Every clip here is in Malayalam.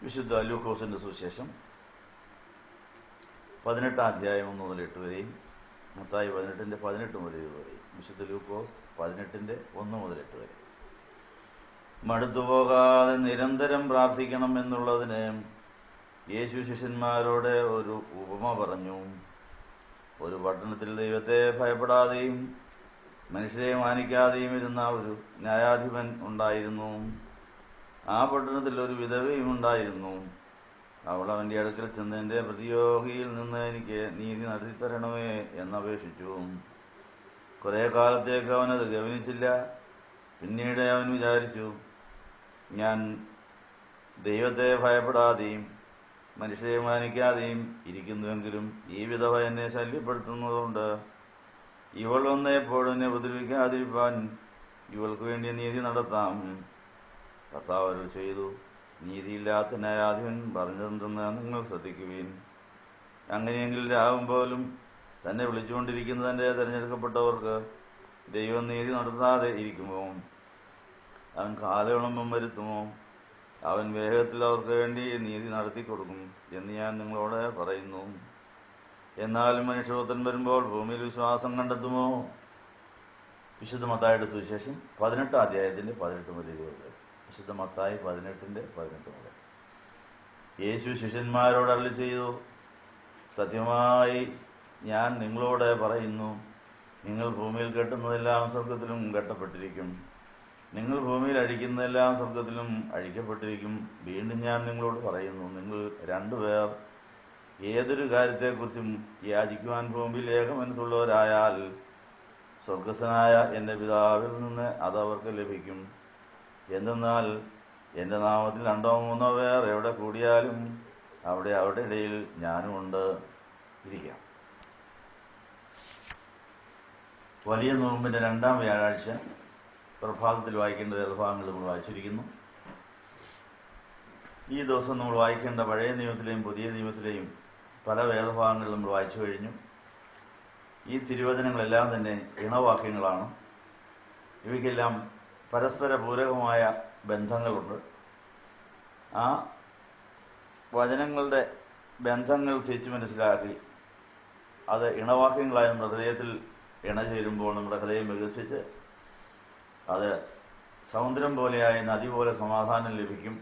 വിശുദ്ധ ലൂക്കോസിൻ്റെ സുവിശേഷം 18 അധ്യായം 1 മുതൽ 8 വരെയും മത്തായി 18 മുതൽ 20 വരെയും. വിശുദ്ധ ലൂക്കോസ് 18 1 മുതൽ 8 വരെ. മടുത്തുപോകാതെ നിരന്തരം പ്രാർത്ഥിക്കണം എന്നുള്ളതിന് യേശു ശിഷ്യന്മാരോട് ഒരു ഉപമ പറഞ്ഞു. ഒരു പട്ടണത്തിൽ ദൈവത്തെ ഭയപ്പെടാതെയും മനുഷ്യരെ മാനിക്കാതെയും ഇരുന്ന ഒരു ന്യായാധിപൻ ഉണ്ടായിരുന്നു. ആ പട്ടണത്തിൽ ഒരു വിധവയും ഉണ്ടായിരുന്നു. അവൾ അവൻ്റെ അടുക്കൽ ചെന്ന് എൻ്റെ പ്രതിയോഗിയിൽ നിന്ന് എനിക്ക് നീതി നടത്തിത്തരണമേ എന്നപേക്ഷിച്ചു. കുറേ കാലത്തേക്ക് അവനത് ഗവനിച്ചില്ല. പിന്നീട് അവൻ വിചാരിച്ചു, ഞാൻ ദൈവത്തെ ഭയപ്പെടാതെയും മനുഷ്യരെ മാനിക്കാതെയും ഇരിക്കുന്നുവെങ്കിലും ഈ വിധവ എന്നെ ശല്യപ്പെടുത്തുന്നതുകൊണ്ട് ഇവൾ വന്ന് എപ്പോഴും എന്നെ ഉപദ്രവിക്കാതിരിപ്പാൻ ഇവൾക്ക് വേണ്ടി നീതി നടത്താം. കർത്താവ് അരുളി ചെയ്തു, നീതിയില്ലാത്ത ന്യായാധിപൻ പറഞ്ഞതെന്തെന്ന് നിങ്ങൾ ശ്രദ്ധിക്കുവിൻ. അങ്ങനെയെങ്കിൽ രാവും പോലും തന്നെ വിളിച്ചുകൊണ്ടിരിക്കുന്ന തൻ്റെ തിരഞ്ഞെടുക്കപ്പെട്ടവർക്ക് ദൈവം നീതി നടത്താതെ ഇരിക്കുമോ? അവൻ കാലവിളംബം വരുത്തുമോ? അവൻ വേഗത്തിൽ അവർക്ക് വേണ്ടി നീതി നടത്തി കൊടുക്കും എന്ന് ഞാൻ നിങ്ങളോട് പറയുന്നു. എന്നാൽ മനുഷ്യപുത്രൻ വരുമ്പോൾ ഭൂമിയിൽ വിശ്വാസം കണ്ടെത്തുമോ? വിശുദ്ധ മത്തായിയുടെ സുവിശേഷം 18 അധ്യായത്തിൻ്റെ 18 മുതൽ 20. വിശുദ്ധ മത്തായി 18 മുതൽ. യേശു ശിഷ്യന്മാരോട് അരുളി ചെയ്തു, സത്യമായി ഞാൻ നിങ്ങളോട് പറയുന്നു, നിങ്ങൾ ഭൂമിയിൽ കെട്ടുന്നതെല്ലാം സ്വർഗത്തിലും കെട്ടപ്പെട്ടിരിക്കും, നിങ്ങൾ ഭൂമിയിൽ അഴിക്കുന്നതെല്ലാം സ്വർഗത്തിലും അഴിക്കപ്പെട്ടിരിക്കും. വീണ്ടും ഞാൻ നിങ്ങളോട് പറയുന്നു, നിങ്ങൾ രണ്ടുപേർ ഏതൊരു കാര്യത്തെക്കുറിച്ചും യാചിക്കുവാൻ ഭൂമിയിൽ ഏകമനസ്സുള്ളവരായാൽ സ്വർഗസ്ഥനായ എൻ്റെ പിതാവിൽ നിന്ന് അതവർക്ക് ലഭിക്കും. എന്തെന്നാൽ എൻ്റെ നാമത്തിൽ 2-3 പേർ എവിടെ കൂടിയാലും അവിടെ അവരുടെ ഇടയിൽ ഞാനുമുണ്ട്. ഇരിക്കാം. വലിയ നോമ്പിൻ്റെ 2-ാം വ്യാഴാഴ്ച പ്രഭാതത്തിൽ വായിക്കേണ്ട വേദഭാഗങ്ങൾ നമ്മൾ വായിച്ചിരിക്കുന്നു. ഈ ദിവസം നമ്മൾ വായിക്കേണ്ട പഴയ നിയമത്തിലെയും പുതിയ നിയമത്തിലെയും പല വേദഭാഗങ്ങൾ നമ്മൾ വായിച്ചു കഴിഞ്ഞു. ഈ തിരുവചനങ്ങളെല്ലാം തന്നെ ഇണവാക്യങ്ങളാണ്. ഇവയ്ക്കെല്ലാം പരസ്പര പൂരകമായ ബന്ധങ്ങളുണ്ട്. ആ വചനങ്ങളുടെ ബന്ധങ്ങൾ തിരിച്ചു മനസ്സിലാക്കി അത് ഇണവാക്യങ്ങളായ നമ്മുടെ ഹൃദയത്തിൽ ഇണചേരുമ്പോൾ നമ്മുടെ ഹൃദയം വികസിച്ച് അത് സമുദ്രം പോലെയായ നദി പോലെ സമാധാനം ലഭിക്കും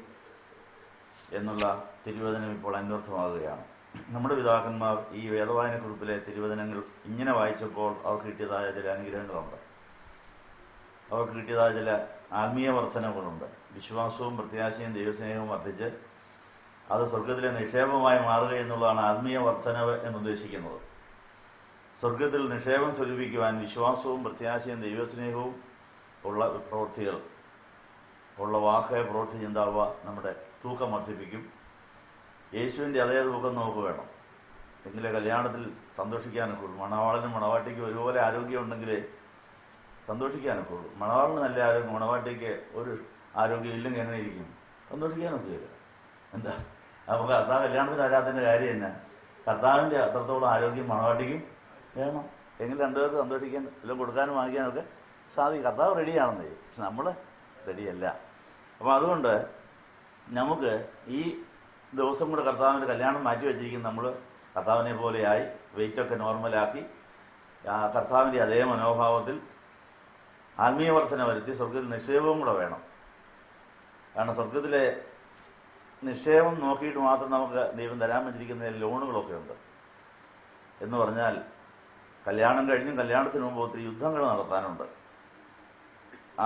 എന്നുള്ള തിരുവചനം ഇപ്പോൾ അന്വർത്ഥമാകുകയാണ്. നമ്മുടെ പിതാക്കന്മാർ ഈ വേദവായനക്കുറിപ്പിലെ തിരുവചനങ്ങൾ ഇങ്ങനെ വായിച്ചപ്പോൾ അവർക്ക് കിട്ടിയതായ ചില അനുഗ്രഹങ്ങളുണ്ട്. അവർക്ക് കിട്ടിയതായ ചില ആത്മീയ വർധനകളുണ്ട്. വിശ്വാസവും പ്രത്യാശയും ദൈവസ്നേഹവും വർദ്ധിച്ച് അത് സ്വർഗത്തിലെ നിക്ഷേപമായി മാറുക എന്നുള്ളതാണ് ആത്മീയ വർധനവ് എന്നുദ്ദേശിക്കുന്നത്. സ്വർഗത്തിൽ നിക്ഷേപം സ്വരൂപിക്കുവാൻ വിശ്വാസവും പ്രത്യാശയും ദൈവസ്നേഹവും ഉള്ള പ്രവൃത്തികൾ, ഉള്ള വാക്ക്, പ്രവൃത്തി, ചിന്താവുക നമ്മുടെ തൂക്കം വർദ്ധിപ്പിക്കും. യേശുവിൻ്റെ അതേ തൂക്കം നമുക്ക് വേണം. എങ്കിലേ കല്യാണത്തിൽ സന്തോഷിക്കാനൊക്കെ ഉള്ളൂ. മണവാളനും മണവാട്ടിക്കും ഒരുപോലെ ആരോഗ്യമുണ്ടെങ്കിലേ സന്തോഷിക്കാനൊക്കെ ഉള്ളൂ. മണവാളിന് നല്ല ആരോഗ്യം, മണവാട്ടിക്ക് ഒരു ആരോഗ്യം ഇല്ലെങ്കിൽ എങ്ങനെ ഇരിക്കും? സന്തോഷിക്കാനൊക്കെ ഇല്ല. എന്താ നമുക്ക് കർത്താവ് കല്യാണത്തിന് വരാത്തതിൻ്റെ കാര്യം തന്നെ കർത്താവിൻ്റെ അത്രത്തോളം ആരോഗ്യം മണവാട്ടിക്കും വേണം. എങ്കിൽ രണ്ടുപേർക്ക് സന്തോഷിക്കാൻ എല്ലാം കൊടുക്കാനും വാങ്ങിക്കാനൊക്കെ സാധിക്കും. കർത്താവ് റെഡിയാണെന്നേ, പക്ഷെ നമ്മൾ റെഡിയല്ല. അപ്പോൾ അതുകൊണ്ട് നമുക്ക് ഈ ദിവസം കൂടെ കർത്താവിൻ്റെ കല്യാണം മാറ്റി വെച്ചിരിക്കുന്ന നമ്മൾ കർത്താവിനെ പോലെയായി വെയിറ്റൊക്കെ നോർമലാക്കി കർത്താവിൻ്റെ അതേ മനോഭാവത്തിൽ ആത്മീയ വർധന വരുത്തി സ്വർഗത്തിൽ നിക്ഷേപവും കൂടെ വേണം. കാരണം സ്വർഗത്തിലെ നിക്ഷേപം നോക്കിയിട്ട് മാത്രം നമുക്ക് ദൈവം തരാൻ വെച്ചിരിക്കുന്ന ലോണുകളൊക്കെ ഉണ്ട്. എന്ന് പറഞ്ഞാൽ കല്യാണം കഴിഞ്ഞും കല്യാണത്തിന് മുമ്പ് ഒത്തിരി യുദ്ധങ്ങൾ നടത്താനുണ്ട്.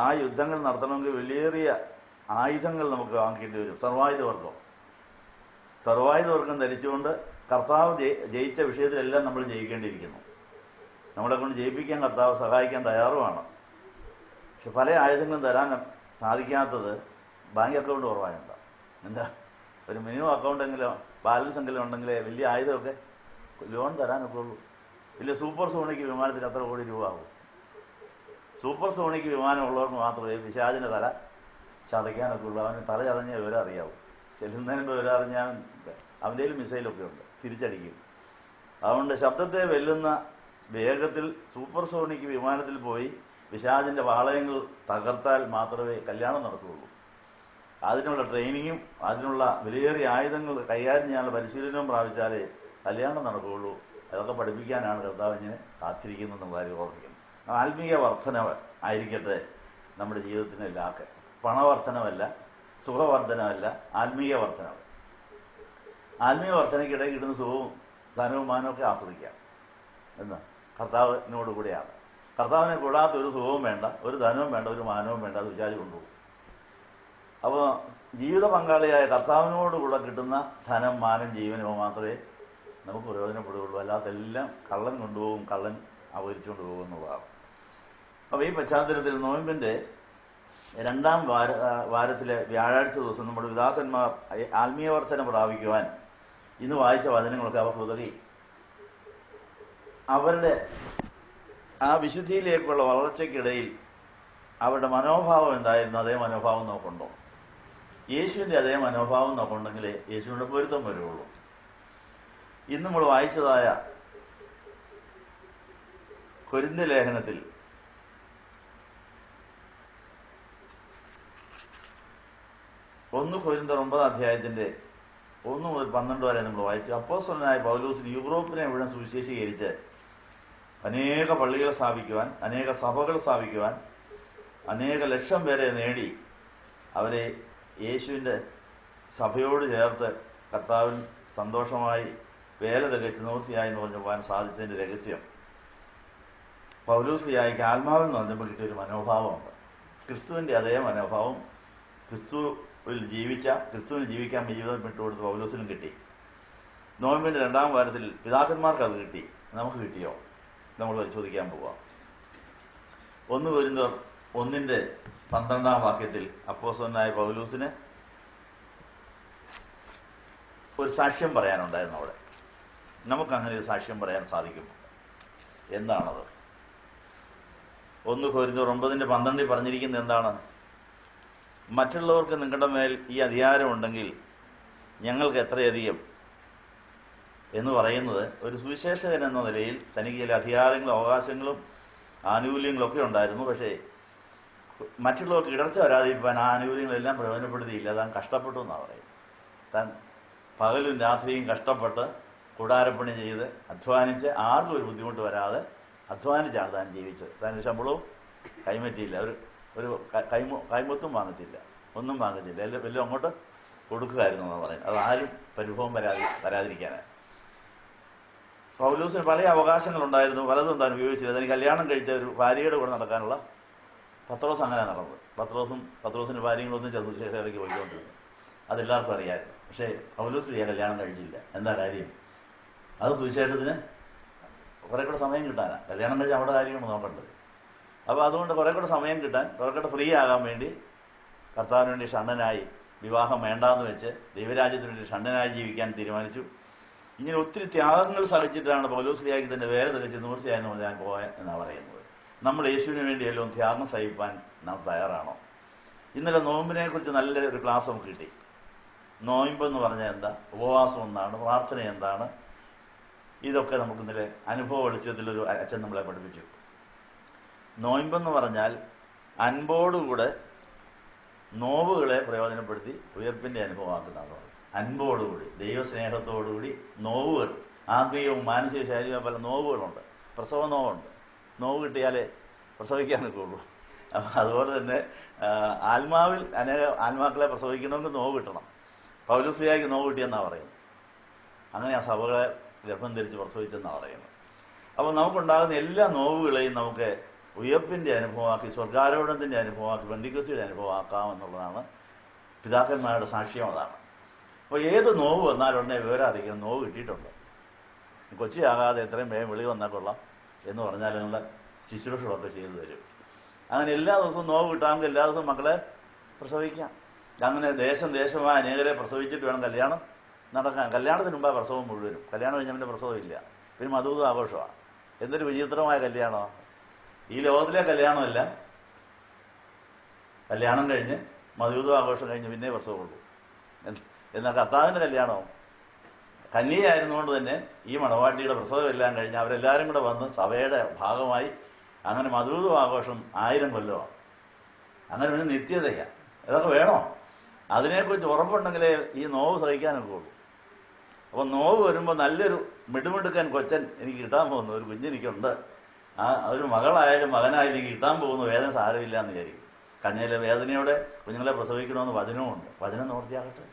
ആ യുദ്ധങ്ങൾ നടത്തണമെങ്കിൽ വലിയേറിയ ആയുധങ്ങൾ നമുക്ക് വാങ്ങിക്കേണ്ടി വരും. സർവായുധവർഗം ധരിച്ചുകൊണ്ട് കർത്താവ് ജയിച്ച വിഷയത്തിലെല്ലാം നമ്മൾ ജയിക്കേണ്ടിയിരിക്കുന്നു. നമ്മളെ കൊണ്ട് ജയിപ്പിക്കാൻ കർത്താവ് സഹായിക്കാൻ തയ്യാറുമാണ്. പക്ഷെ പല ആയുധങ്ങളും തരാൻ സാധിക്കാത്തത് ബാങ്ക് അക്കൗണ്ട് കുറവായുണ്ട്. എന്താ, ഒരു മിനിമം അക്കൗണ്ടെങ്കിലോ ബാലൻസ് എങ്കിലും ഉണ്ടെങ്കിലേ വലിയ ആയുധമൊക്കെ ലോൺ തരാനൊക്കെ ഉള്ളൂ. ഇല്ല, സൂപ്പർ സോണിക്ക് വിമാനത്തിന് എത്ര കോടി രൂപ ആകും? സൂപ്പർ സോണിക്ക് വിമാനമുള്ളവർക്ക് മാത്രമേ പിശാചിൻ്റെ തല ചതയ്ക്കാനൊക്കെ ഉള്ളൂ. അവന് തല ചതഞ്ഞ വിവരം അറിയാവും. ചെല്ലുന്നതിന് വിവരം അറിഞ്ഞാൽ അവൻ്റെ കയ്യിൽ മിസൈലൊക്കെ ഉണ്ട്, തിരിച്ചടിക്കും. അതുകൊണ്ട് ശബ്ദത്തെ വെല്ലുന്ന വേഗത്തിൽ സൂപ്പർ സോണിക്ക് വിമാനത്തിൽ പോയി പിശാചിൻ്റെ പാളയങ്ങൾ തകർത്താൽ മാത്രമേ കല്യാണം നടക്കുകയുള്ളൂ. അതിനുള്ള ട്രെയിനിങ്ങും അതിനുള്ള വിലയേറിയ ആയുധങ്ങൾ കൈകാര്യം ചെയ്യാനുള്ള പരിശീലനവും പ്രാപിച്ചാലേ കല്യാണം നടക്കുകയുള്ളൂ. അതൊക്കെ പഠിപ്പിക്കാനാണ് കർത്താവ് ഇങ്ങനെ കാത്തിരിക്കുന്നതെന്നുള്ള കാര്യം ഓർമ്മിക്കുന്നു. ആത്മീയ വർധനവ് ആയിരിക്കട്ടെ നമ്മുടെ ജീവിതത്തിന് ലാക്ക്. പണവർദ്ധനവല്ല, സുഖവർദ്ധനവല്ല, ആത്മീയ വർധനവ്. ആത്മീയ വർധനയ്ക്കിടയിൽ കിട്ടുന്ന സുഖവും ധനവും മാനമൊക്കെ ആസ്വദിക്കാം എന്ന് കർത്താവിനോട് കൂടെയാണ്. കർത്താവിനെ കൂടാത്ത ഒരു സുഖവും വേണ്ട, ഒരു ധനവും വേണ്ട, ഒരു മാനവും വേണ്ട, അത് വിചാരിച്ച് കൊണ്ടുപോകും. അപ്പോൾ ജീവിത പങ്കാളിയായ കർത്താവിനോടുകൂടെ കിട്ടുന്ന ധനം, മാനം, ജീവനോ മാത്രമേ നമുക്ക് പ്രയോജനപ്പെടുകയുള്ളൂ. അല്ലാതെല്ലാം കള്ളൻ കൊണ്ടുപോകും, കള്ളൻ അപഹരിച്ചുകൊണ്ട് പോകും എന്നുള്ളതാണ്. അപ്പോൾ ഈ പശ്ചാത്തലത്തിൽ നോയമ്പിൻ്റെ രണ്ടാം വാരത്തിലെ വ്യാഴാഴ്ച ദിവസം നമ്മുടെ പിതാക്കന്മാർ ആത്മീയവർദ്ധന പ്രാപിക്കുവാൻ ഇന്ന് വായിച്ച വചനങ്ങളൊക്കെ അവർക്ക് ഉതകി. അവരുടെ ആ വിശുദ്ധിയിലേക്കുള്ള വളർച്ചയ്ക്കിടയിൽ അവരുടെ മനോഭാവം എന്തായിരുന്നു, അതേ മനോഭാവം നോക്കുന്നുണ്ടോ? യേശുവിൻ്റെ അതേ മനോഭാവം നോക്കുന്നുണ്ടെങ്കിൽ യേശുവിൻ്റെ പൊരുത്തം വരുള്ളൂ. ഇന്ന് നമ്മൾ വായിച്ചതായ കൊരിന്ത്യ ലേഖനത്തിൽ 1 കൊരിന്ത്യർ 9 അധ്യായത്തിൻ്റെ 1 മുതൽ 12 വരെ നമ്മൾ വായിച്ചു. അപ്പോസ്തലനായ പൗലോസിന് യൂറോപ്പിനെ മുഴുവൻ സുവിശേഷീകരിച്ച് അനേക പള്ളികൾ സ്ഥാപിക്കുവാൻ, അനേക സഭകൾ സ്ഥാപിക്കുവാൻ, അനേക ലക്ഷം പേരെ നേടി അവരെ യേശുവിൻ്റെ സഭയോട് ചേർത്ത് കർത്താവിൽ സന്തോഷമായി വേല തികച്ച് നിവൃത്തിയായി എന്ന് പറഞ്ഞു പോകാൻ സാധിച്ചതിൻ്റെ രഹസ്യം പൗലോസിയായിക്ക് ആത്മാവിൽ നിന്ന് പറഞ്ഞപ്പോൾ കിട്ടിയൊരു മനോഭാവമുണ്ട്. ക്രിസ്തുവിൻ്റെ അതേ മനോഭാവം ക്രിസ്തുവിന് ജീവിക്കാൻ ജീവിതം വിട്ടുകൊടുത്ത് പൗലോസിനും കിട്ടി. നോയമ്പിൻ്റെ രണ്ടാം വാരത്തിൽ പിതാക്കന്മാർക്ക് അത് കിട്ടി. നമുക്ക് കിട്ടിയോ? നമ്മൾ പരിശോധിക്കാൻ പോവാം. 1 കൊരിന്ത്യർ 1:12 അപ്പോസ്തലനായ പൗലോസിന് ഒരു സാക്ഷ്യം പറയാനുണ്ടായിരുന്നു. അവിടെ നമുക്കങ്ങനെ ഒരു സാക്ഷ്യം പറയാൻ സാധിക്കും. എന്താണത്? 1 കൊരിന്ത്യർ 9:12 പറഞ്ഞിരിക്കുന്നത് എന്താണ്? മറ്റുള്ളവർക്ക് നിങ്ങളുടെ മേൽ ഈ അധികാരമുണ്ടെങ്കിൽ ഞങ്ങൾക്ക് എത്രയധികം എന്ന് പറയുന്നത് ഒരു സുവിശേഷകൻ എന്ന നിലയിൽ തനിക്ക് ചില അധികാരങ്ങളും അവകാശങ്ങളും ആനുകൂല്യങ്ങളൊക്കെ ഉണ്ടായിരുന്നു. പക്ഷേ മറ്റുള്ളവർക്ക് ഇടർച്ച വരാതിരിക്കാൻ ആ ആനുകൂല്യങ്ങളെല്ലാം പ്രയോജനപ്പെടുത്തിയില്ല. താൻ കഷ്ടപ്പെട്ടു എന്നാണ് പറയുന്നത്. താൻ പകലും രാത്രിയും കഷ്ടപ്പെട്ട് കൂടാരപ്പണി ചെയ്ത് അധ്വാനിച്ച് ആർക്കും ഒരു ബുദ്ധിമുട്ട് വരാതെ അധ്വാനിച്ചാണ് താൻ ജീവിച്ചത്. താൻ ശമ്പളവും കൈമറ്റിയില്ല, ഒരു കൈമൊത്തും വാങ്ങിച്ചില്ല, ഒന്നും വാങ്ങിച്ചില്ല. എല്ലാം അങ്ങോട്ട് കൊടുക്കുകയായിരുന്നു എന്നാണ് പറയുന്നത്. അത് ആരും പരിഭവം വരാതിരിക്കാനാണ്. പൗലോസിന് പല അവകാശങ്ങളുണ്ടായിരുന്നു, പലതും താൻ ഉപയോഗിച്ചില്ല. തനിക്ക് കല്യാണം കഴിച്ച ഒരു ഭാര്യയുടെ കൂടെ നടക്കാനുള്ള പത്രോസ് അങ്ങനെ നടന്നത്. പത്രോസിൻ്റെ ഭാര്യകളൊന്നും സുവിശേഷകർക്ക് പോയിക്കൊണ്ടിരുന്നു. അതെല്ലാവർക്കും അറിയാമായിരുന്നു. പക്ഷേ പൗലോസ് കല്യാണം കഴിച്ചില്ല. എന്താ കാര്യം? അത് സുവിശേഷത്തിന് കുറെ കൂടെ സമയം കിട്ടാനാണ്. കല്യാണം കഴിച്ച് അവിടെ കാര്യമാണ് നോക്കേണ്ടത്. അപ്പോൾ അതുകൊണ്ട് കുറെ കൂടെ സമയം കിട്ടാൻ, കുറെ കൂടെ ഫ്രീ ആകാൻ വേണ്ടി കർത്താവിന് വേണ്ടി ഷണ്ണനായി, വിവാഹം വേണ്ടാന്ന് വെച്ച് ദൈവരാജ്യത്തിന് വേണ്ടി ഷണ്ണനായി ജീവിക്കാൻ തീരുമാനിച്ചു. ഇങ്ങനെ ഒത്തിരി ത്യാഗങ്ങൾ സഹിച്ചിട്ടാണ് പൗലോസ്ലിയാക്കി തന്നെ വേല തികച്ച് നിവൃത്തിയായെന്ന് പറഞ്ഞാൽ പോകാൻ എന്നാണ് പറയുന്നത്. നമ്മൾ യേശുവിന് വേണ്ടിയല്ലോ ത്യാഗം സഹിപ്പാൻ നാം തയ്യാറാണോ? ഇന്നലെ നോയമ്പിനെ കുറിച്ച് നല്ലൊരു ക്ലാസ് നമുക്ക് കിട്ടി. നോയമ്പെന്ന് പറഞ്ഞാൽ എന്താ, ഉപവാസം എന്താണ്, പ്രാർത്ഥന എന്താണ്, ഇതൊക്കെ നമുക്ക് ഇന്നലെ അനുഭവ വെളിച്ചത്തിലൊരു അച്ഛൻ നമ്മളെ പഠിപ്പിച്ചു. നോയമ്പെന്ന് പറഞ്ഞാൽ അൻപോടുകൂടെ നോവുകളെ പ്രയോജനപ്പെടുത്തി ഉയർപ്പിൻ്റെ അനുഭവമാക്കുന്നതാണ്. അൻപോടുകൂടി, ദൈവസ്നേഹത്തോടുകൂടി നോവുകൾ, ആത്മീയവും മാനസിക ശാരീരികവും പല നോവുകളുണ്ട്. പ്രസവ നോവുണ്ട്. നോവ് കിട്ടിയാലേ പ്രസവിക്കാൻ നിൽക്കുള്ളൂ. അപ്പം അതുപോലെ തന്നെ ആത്മാവിൽ അനേക ആത്മാക്കളെ പ്രസവിക്കണമെങ്കിൽ നോവ് കിട്ടണം. പൗലോസ്ലിയായ്ക്ക് നോവ് കിട്ടിയെന്നാണ് പറയുന്നത്. അങ്ങനെ ആ സഭകളെ ഗർഭം ധരിച്ച് പ്രസവിച്ചെന്നാണ് പറയുന്നത്. അപ്പോൾ നമുക്കുണ്ടാകുന്ന എല്ലാ നോവുകളെയും നമുക്ക് ഉയർപ്പിൻ്റെ അനുഭവമാക്കി, സ്വർഗാരോഹണത്തിൻ്റെ അനുഭവമാക്കി, പെന്തിക്കോസ്തിയുടെ അനുഭവമാക്കാമെന്നുള്ളതാണ് പിതാക്കന്മാരുടെ സാക്ഷ്യം. അതാണ്. അപ്പോൾ ഏത് നോവ് വന്നാലുടനെ വിവരം അറിയിക്കണം, നോവ് കിട്ടിയിട്ടുണ്ട്, കൊച്ചിയാകാതെ എത്രയും വേഗം വെളി വന്നാൽ കൊള്ളാം എന്ന് പറഞ്ഞാൽ നിങ്ങൾ ശുശ്രൂഷകളൊക്കെ ചെയ്തു തരും. അങ്ങനെ എല്ലാ ദിവസവും നോവ് കിട്ടാമെങ്കിൽ എല്ലാ ദിവസവും മക്കളെ പ്രസവിക്കാം. അങ്ങനെ ദേശമായി അനേകരെ പ്രസവിച്ചിട്ട് വേണം കല്യാണം നടക്കാൻ. കല്യാണത്തിന് മുമ്പാണ് പ്രസവം മുഴുവനും. കല്യാണം കഴിഞ്ഞാൽ പിന്നെ പ്രസവമില്ല. പിന്നെ മധുവിധ ആഘോഷമാണ്. എന്തൊരു വിചിത്രമായ കല്യാണമാണ്! ഈ ലോകത്തിലെ കല്യാണമല്ല, കല്യാണം കഴിഞ്ഞ് മധുവിധ ആഘോഷം കഴിഞ്ഞ് പിന്നെ പ്രസവമുള്ളൂ. എന്നാൽ കർത്താവിൻ്റെ കല്യാണവും കന്യയായിരുന്നുകൊണ്ട് തന്നെ ഈ മണവാട്ടിയുടെ പ്രസവം എല്ലാം കഴിഞ്ഞ് അവരെല്ലാവരും കൂടെ വന്ന് സഭയുടെ ഭാഗമായി അങ്ങനെ മധുവിധ ആഘോഷം 1000 കൊല്ലമാണ്. അങ്ങനെ പിന്നെ നിത്യതയാണ്. ഇതൊക്കെ വേണോ? അതിനെക്കുറിച്ച് ഉറപ്പുണ്ടെങ്കിലേ ഈ നോവ് സഹിക്കാനൊക്കെ ഉള്ളൂ. അപ്പോൾ നോവ് വരുമ്പോൾ നല്ലൊരു മിടുമിടുക്കൻ കൊച്ചൻ എനിക്ക് കിട്ടാൻ പോകുന്നു, ഒരു കുഞ്ഞെനിക്കുണ്ട്, ആ ഒരു മകളായാലും മകനായാലും എനിക്ക് കിട്ടാൻ പോകുന്ന വേദന സാരമില്ല എന്ന് വിചാരിക്കും. കണ്ണിലെ വേദനയോടെ കുഞ്ഞുങ്ങളെ പ്രസവിക്കണമെന്ന് വചനമുണ്ട്, വചനം നിവൃത്തിയാകട്ടെ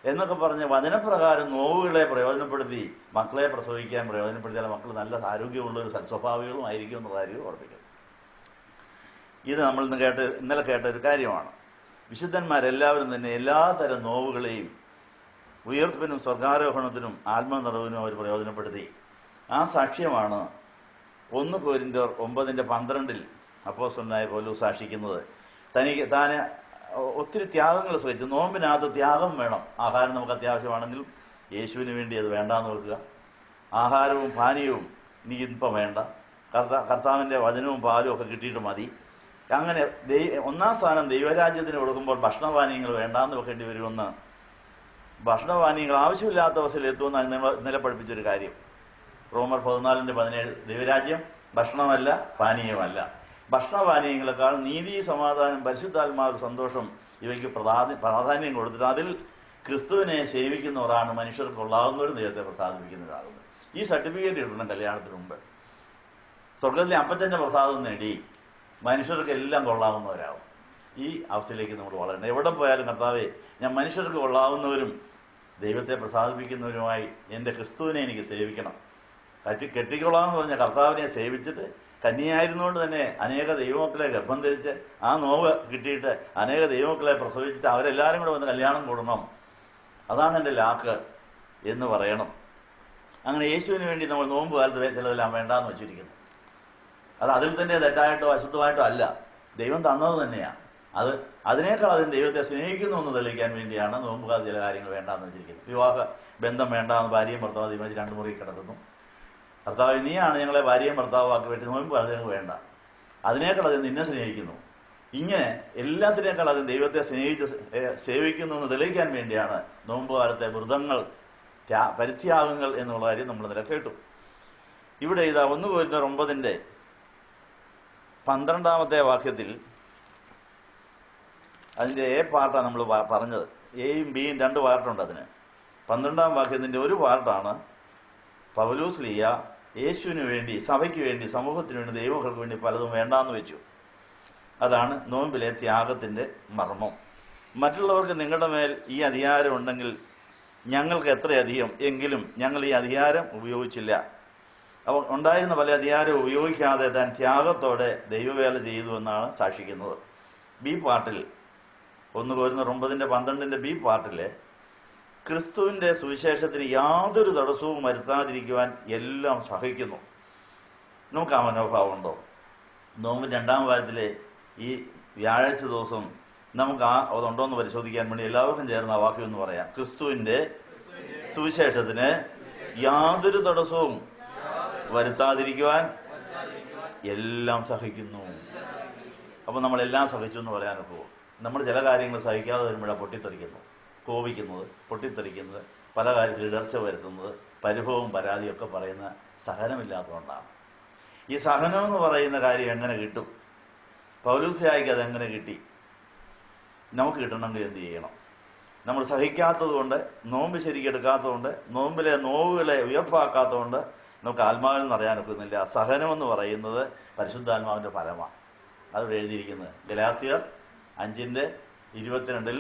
എന്നൊക്കെ പറഞ്ഞ് വചനപ്രകാരം നോവുകളെ പ്രയോജനപ്പെടുത്തി മക്കളെ പ്രസവിക്കാൻ പ്രയോജനപ്പെടുത്തിയാൽ മക്കൾ നല്ല ആരോഗ്യമുള്ളൊരു സൽസ്വഭാവികളും ആയിരിക്കും എന്നുള്ള കാര്യം ഓർമ്മിക്കുന്നത്. ഇത് നമ്മൾ ഇന്നലെ കേട്ട ഒരു കാര്യമാണ്. വിശുദ്ധന്മാരെല്ലാവരും തന്നെ എല്ലാതരം നോവുകളെയും ഉയർപ്പിനും സ്വർഗാരോഹണത്തിനും ആത്മനിറവിനും അവർ പ്രയോജനപ്പെടുത്തി. ആ സാക്ഷ്യമാണ് 1 കൊരിന്ത്യർ 9:12 അപ്പോസ്തലനായ പൗലോസ് സാക്ഷിക്കുന്നത്. താൻ ഒത്തിരി ത്യാഗങ്ങൾ സഹിച്ചു. നോമ്പിനകത്ത് ത്യാഗം വേണം. ആഹാരം നമുക്ക് അത്യാവശ്യമാണെങ്കിലും യേശുവിന് വേണ്ടി അത് വേണ്ടാന്ന് വെക്കുക. ആഹാരവും പാനീയവും എനിക്കിപ്പം വേണ്ട, കർത്താവിൻ്റെ വചനവും പാലും ഒക്കെ കിട്ടിയിട്ട് മതി. അങ്ങനെ ഒന്നാം സ്ഥാനം ദൈവരാജ്യത്തിന് കൊടുക്കുമ്പോൾ ഭക്ഷണപാനീയങ്ങൾ വേണ്ടാന്ന് വെക്കേണ്ടി വരുമെന്ന്, ഭക്ഷണപാനീയങ്ങൾ ആവശ്യമില്ലാത്ത അവസ്ഥയിൽ എത്തുമെന്നാണ് ഇന്നലെ പഠിപ്പിച്ചൊരു കാര്യം. റോമർ 14:17 ദൈവരാജ്യം ഭക്ഷണമല്ല പാനീയമല്ല. ഭക്ഷണപാനീയങ്ങളെക്കാൾ നീതി, സമാധാനം, പരിശുദ്ധാത്മാവ്, സന്തോഷം ഇവയ്ക്ക് പ്രാധാന്യം കൊടുത്തിട്ട് അതിൽ ക്രിസ്തുവിനെ സേവിക്കുന്നവരാണ് മനുഷ്യർക്ക് കൊള്ളാവുന്നവരും ദൈവത്തെ പ്രസാദിപ്പിക്കുന്നവരാകുന്നത്. ഈ സർട്ടിഫിക്കറ്റ് ഇടണം കല്യാണത്തിന് മുമ്പ്. സ്വർഗത്തിലെ അപ്പച്ചൻ്റെ പ്രസാദം നേടി മനുഷ്യർക്ക് എല്ലാം കൊള്ളാവുന്നവരാകും. ഈ അവസ്ഥയിലേക്ക് നമ്മൾ വളരണം. എവിടെ പോയാലും കർത്താവേ, ഞാൻ മനുഷ്യർക്ക് കൊള്ളാവുന്നവരും ദൈവത്തെ പ്രസാദിപ്പിക്കുന്നവരുമായി എൻ്റെ ക്രിസ്തുവിനെ എനിക്ക് സേവിക്കണം. കെട്ടിക്കൊള്ളാമെന്ന് പറഞ്ഞ കർത്താവിനെ സേവിച്ചിട്ട് കന്യയായിരുന്നുകൊണ്ട് തന്നെ അനേക ദൈവമക്കളെ ഗർഭം ധരിച്ച് ആ നോവ് കിട്ടിയിട്ട് അനേക ദൈവമക്കളെ പ്രസവിച്ചിട്ട് അവരെല്ലാവരും കൂടെ വന്ന് കല്യാണം കൂടണം, അതാണ് എൻ്റെ ലാക്ക് എന്ന് പറയണം. അങ്ങനെ യേശുവിന് വേണ്ടി നമ്മൾ നോമ്പ് കാലത്ത് ചിലതെല്ലാം വേണ്ടാന്ന് വെച്ചിരിക്കുന്നു. അത് അതിൽ തന്നെ തെറ്റായിട്ടോ അശുദ്ധമായിട്ടോ അല്ല, ദൈവം തന്നത് തന്നെയാണ്. അതിനേക്കാൾ അതിന് ദൈവത്തെ സ്നേഹിക്കുന്നു എന്ന് തെളിയിക്കാൻ വേണ്ടിയാണ് നോമ്പ് കാലത്ത് ചില കാര്യങ്ങൾ വേണ്ടാന്ന് വെച്ചിരിക്കുന്നത്. വിവാഹ ബന്ധം വേണ്ടാന്ന് ഭാര്യയും ഭർത്താവ് തീരുമാനിച്ച് 2 മുറി കിടക്കുന്നു. കർത്താവ് നീയാണ് ഞങ്ങളെ ഭാര്യയും ഭർത്താവാക്കി വേണ്ടി നോമ്പ് കാലത്ത് ഞങ്ങൾക്ക് വേണ്ട, അതിനേക്കാൾ അതിന് നിന്നെ സ്നേഹിക്കുന്നു. ഇങ്ങനെ എല്ലാത്തിനേക്കാൾ അതിന് ദൈവത്തെ സ്നേഹിച്ച് സേവിക്കുന്നു എന്ന് തെളിയിക്കാൻ വേണ്ടിയാണ് നോമ്പ് കാലത്തെ വ്രതങ്ങൾ, പരിത്യാഗങ്ങൾ എന്നുള്ള കാര്യം നമ്മൾ ഇന്നലെ കേട്ടു. ഇവിടെ ഇതാ 1 കൊരിന്ത്യർ 9:12 വാക്യത്തിൽ അതിൻ്റെ എ പാർട്ടാണ് നമ്മൾ പറഞ്ഞത്. എയും ബിയും 2 പാർട്ടുണ്ട്. അതിന് 12 വാക്യത്തിൻ്റെ ഒരു പാർട്ടാണ് പൗലോസ് ലീയ യേശുവിന് വേണ്ടി, സഭയ്ക്ക് വേണ്ടി, സമൂഹത്തിന് വേണ്ടി, ദൈവങ്ങൾക്ക് വേണ്ടി പലതും വേണ്ടാന്ന് വെച്ചു. അതാണ് നോമ്പിലെ ത്യാഗത്തിൻ്റെ മർമ്മം. മറ്റുള്ളവർക്ക് നിങ്ങളുടെ മേൽ ഈ അധികാരം ഉണ്ടെങ്കിൽ ഞങ്ങൾക്ക് എത്രയധികം, എങ്കിലും ഞങ്ങൾ ഈ അധികാരം ഉപയോഗിച്ചില്ല. അപ്പോൾ ഉണ്ടായിരുന്ന പല അധികാരവും ഉപയോഗിക്കാതെ താൻ ത്യാഗത്തോടെ ദൈവവേല ചെയ്തു എന്നാണ് സാക്ഷിക്കുന്നത്. ബി പാർട്ടിൽ 1 കൊരിന്ത്യർ 9:12 ബി പാർട്ടിലെ ക്രിസ്തുവിൻ്റെ സുവിശേഷത്തിന് യാതൊരു തടസ്സവും വരുത്താതിരിക്കുവാൻ എല്ലാം സഹിക്കുന്നു. നമുക്ക് ആ മനോഭാവമുണ്ടോ? നോമ്പിൻ്റെ 2-ാം വാരത്തിലെ ഈ വ്യാഴാഴ്ച ദിവസം നമുക്ക് അതുണ്ടോ എന്ന് പരിശോധിക്കാൻ വേണ്ടി എല്ലാവർക്കും ചേർന്ന് ആ വാക്യം എന്ന് പറയാം. ക്രിസ്തുവിൻ്റെ സുവിശേഷത്തിന് യാതൊരു തടസ്സവും വരുത്താതിരിക്കുവാൻ എല്ലാം സഹിക്കുന്നു. അപ്പം നമ്മളെല്ലാം സഹിച്ചു എന്ന് പറയാനൊക്കെ പോകും. നമ്മൾ ചില കാര്യങ്ങൾ സഹിക്കാതെ വരുമ്പോഴാണ് പൊട്ടിത്തെറിക്കുന്നു, കോപിക്കുന്നത്, പൊട്ടിത്തെറിക്കുന്നത്, പല കാര്യത്തിൽ ഇടർച്ച വരുത്തുന്നത്, പരിഭവവും പരാതിയൊക്കെ പറയുന്ന സഹനമില്ലാത്തതുകൊണ്ടാണ്. ഈ സഹനം എന്ന് പറയുന്ന കാര്യം എങ്ങനെ കിട്ടും? പൗലോസ്യായിക്ക് അതെങ്ങനെ കിട്ടി? നമുക്ക് കിട്ടണമെങ്കിൽ എന്ത് ചെയ്യണം? നമ്മൾ സഹിക്കാത്തത് കൊണ്ട്, നോമ്പ് ശരിക്കെടുക്കാത്തതുകൊണ്ട്, നോമ്പിലെ നോവുകളെ ഉയർപ്പാക്കാത്തതുകൊണ്ട് നമുക്ക് ആത്മാവിൽ നിന്ന് അറിയാനൊക്കുന്നില്ല. സഹനമെന്ന് പറയുന്നത് പരിശുദ്ധാത്മാവിൻ്റെ ഫലമാണ്. അതിവിടെ എഴുതിയിരിക്കുന്നത് ഗലാത്യർ 5:22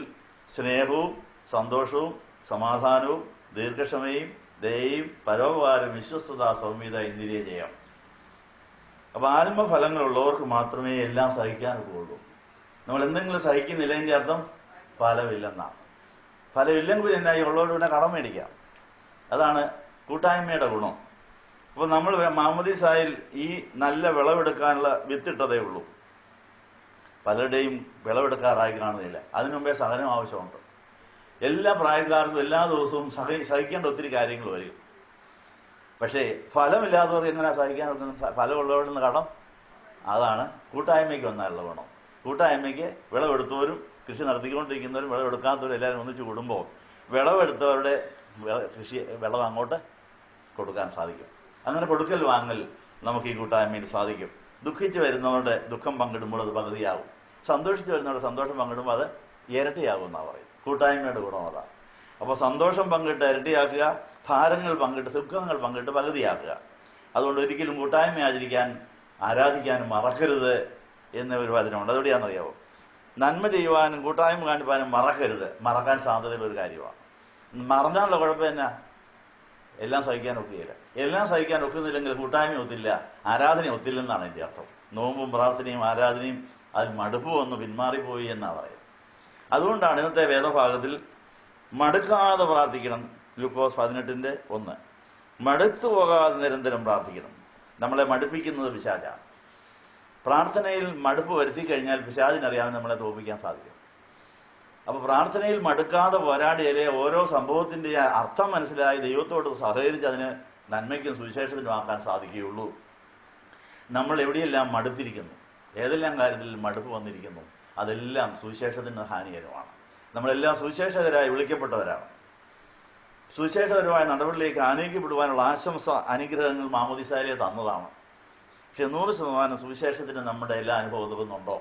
സ്നേഹവും സന്തോഷവും സമാധാനവും ദീർഘക്ഷമയും ദയയും പരോപകാരം വിശ്വസ്തത സൗമ്യത ഇന്ദ്രിയ ജയം. അപ്പോൾ ആത്മഫലങ്ങളുള്ളവർക്ക് മാത്രമേ എല്ലാം സഹിക്കാനൊക്കെ ഉള്ളൂ. നമ്മൾ എന്തെങ്കിലും സഹിക്കുന്നില്ല, അതിൻ്റെ അർത്ഥം ഫലമില്ലെന്നാണ്. ഫലമില്ലെങ്കിൽ എന്നായി ഉള്ളവരോട് പിന്നെ കടം മേടിക്കാം. അതാണ് കൂട്ടായ്മയുടെ ഗുണം. അപ്പോൾ നമ്മൾ മാമോദീസായിൽ ഈ നല്ല വിളവെടുക്കാനുള്ള വിത്തിട്ടതേ ഉള്ളൂ. പലരുടെയും വിളവെടുക്കാറായി കാണുന്നില്ല. അതിനു മുമ്പേ സഹനം ആവശ്യമുണ്ട്. എല്ലാ പ്രായക്കാർക്കും എല്ലാ ദിവസവും സഹിക്കേണ്ട ഒത്തിരി കാര്യങ്ങൾ വരും. പക്ഷേ ഫലമില്ലാത്തവർക്ക് എങ്ങനെ സഹിക്കാൻ പറ്റുന്ന? ഫലമുള്ളവരിൽ നിന്ന് കടം. അതാണ് കൂട്ടായ്മയ്ക്ക് വന്നാലുള്ള ഗുണം. കൂട്ടായ്മയ്ക്ക് വിളവെടുത്തവരും കൃഷി നടത്തിക്കൊണ്ടിരിക്കുന്നവരും വിളവെടുക്കാത്തവരും എല്ലാവരും ഒന്നിച്ച് കൂടുമ്പോൾ വിളവെടുത്തവരുടെ വിളവ് അങ്ങോട്ട് കൊടുക്കാൻ സാധിക്കും. അങ്ങനെ കൊടുക്കൽ വാങ്ങൽ നമുക്ക് ഈ കൂട്ടായ്മയിൽ സാധിക്കും. ദുഃഖിച്ച് വരുന്നവരുടെ ദുഃഖം പങ്കിടുമ്പോൾ അത് പകുതിയാകും. സന്തോഷിച്ച് വരുന്നവരുടെ സന്തോഷം പങ്കിടുമ്പോൾ അത് ഇരട്ടിയാകും എന്നാണ് പറയുന്നത്. കൂട്ടായ്മയുടെ ഗുണം അതാണ്. അപ്പോൾ സന്തോഷം പങ്കിട്ട് ഇരട്ടിയാക്കുക, ഭാരങ്ങൾ പങ്കിട്ട് സുഖങ്ങൾ പങ്കിട്ട് പകുതിയാക്കുക. അതുകൊണ്ട് ഒരിക്കലും കൂട്ടായ്മ ആരാധിക്കാനും മറക്കരുത് എന്ന ഒരു വചനമുണ്ട്. അതെവിടെയാണെന്നറിയാവോ? നന്മ ചെയ്യുവാനും കൂട്ടായ്മ കാണിപ്പാനും മറക്കരുത്. മറക്കാൻ സാധ്യതയുള്ള ഒരു കാര്യമാണ്. മറന്നാലുള്ള കുഴപ്പം എന്നാ? എല്ലാം സഹിക്കാൻ ഒക്കുകയില്ല. എല്ലാം സഹിക്കാൻ ഒക്കുന്നില്ലെങ്കിൽ കൂട്ടായ്മ ഒത്തില്ല, ആരാധന ഒത്തില്ലെന്നാണ് എൻ്റെ അർത്ഥം. നോമ്പും പ്രാർത്ഥനയും ആരാധനയും അതിൽ മടുപ്പ് വന്ന് പിന്മാറിപ്പോയി എന്നാണ് പറയുന്നത്. അതുകൊണ്ടാണ് ഇന്നത്തെ വേദഭാഗത്തിൽ മടുക്കാതെ പ്രാർത്ഥിക്കണം. ലൂക്കോസ് 18:1 മടുത്തു പോകാതെ നിരന്തരം പ്രാർത്ഥിക്കണം. നമ്മളെ മടുപ്പിക്കുന്നത് പിശാചാണ്. പ്രാർത്ഥനയിൽ മടുപ്പ് വരുത്തി കഴിഞ്ഞാൽ പിശാചിനറിയാതെ നമ്മളെ തോൽപ്പിക്കാൻ സാധിക്കും. അപ്പോൾ പ്രാർത്ഥനയിൽ മടുക്കാതെ പോരാടിയാലേ ഓരോ സംഭവത്തിൻ്റെ അർത്ഥം മനസ്സിലായി ദൈവത്തോട് സഹകരിച്ച് അതിന് നന്മയ്ക്കും സുവിശേഷത്തിനും ആക്കാൻ സാധിക്കുകയുള്ളൂ. നമ്മൾ എവിടെയെല്ലാം മടുത്തിരിക്കുന്നു, ഏതെല്ലാം കാര്യത്തിൽ മടുപ്പ് വന്നിരിക്കുന്നു, അതെല്ലാം സുവിശേഷത്തിന് ഹാനികരമാണ്. നമ്മളെല്ലാം സുവിശേഷകരായി വിളിക്കപ്പെട്ടവരാണ്. സുവിശേഷകരമായ നടപടിയിലേക്ക് ആനയിക്കപ്പെടുവാനുള്ള ആശംസ അനുഗ്രഹങ്ങൾ മാമോദീസായിലെ തന്നതാണ്. പക്ഷെ 100% സുവിശേഷത്തിന് നമ്മുടെ എല്ലാ അനുഭവം ഒതുക്കുന്നുണ്ടോ?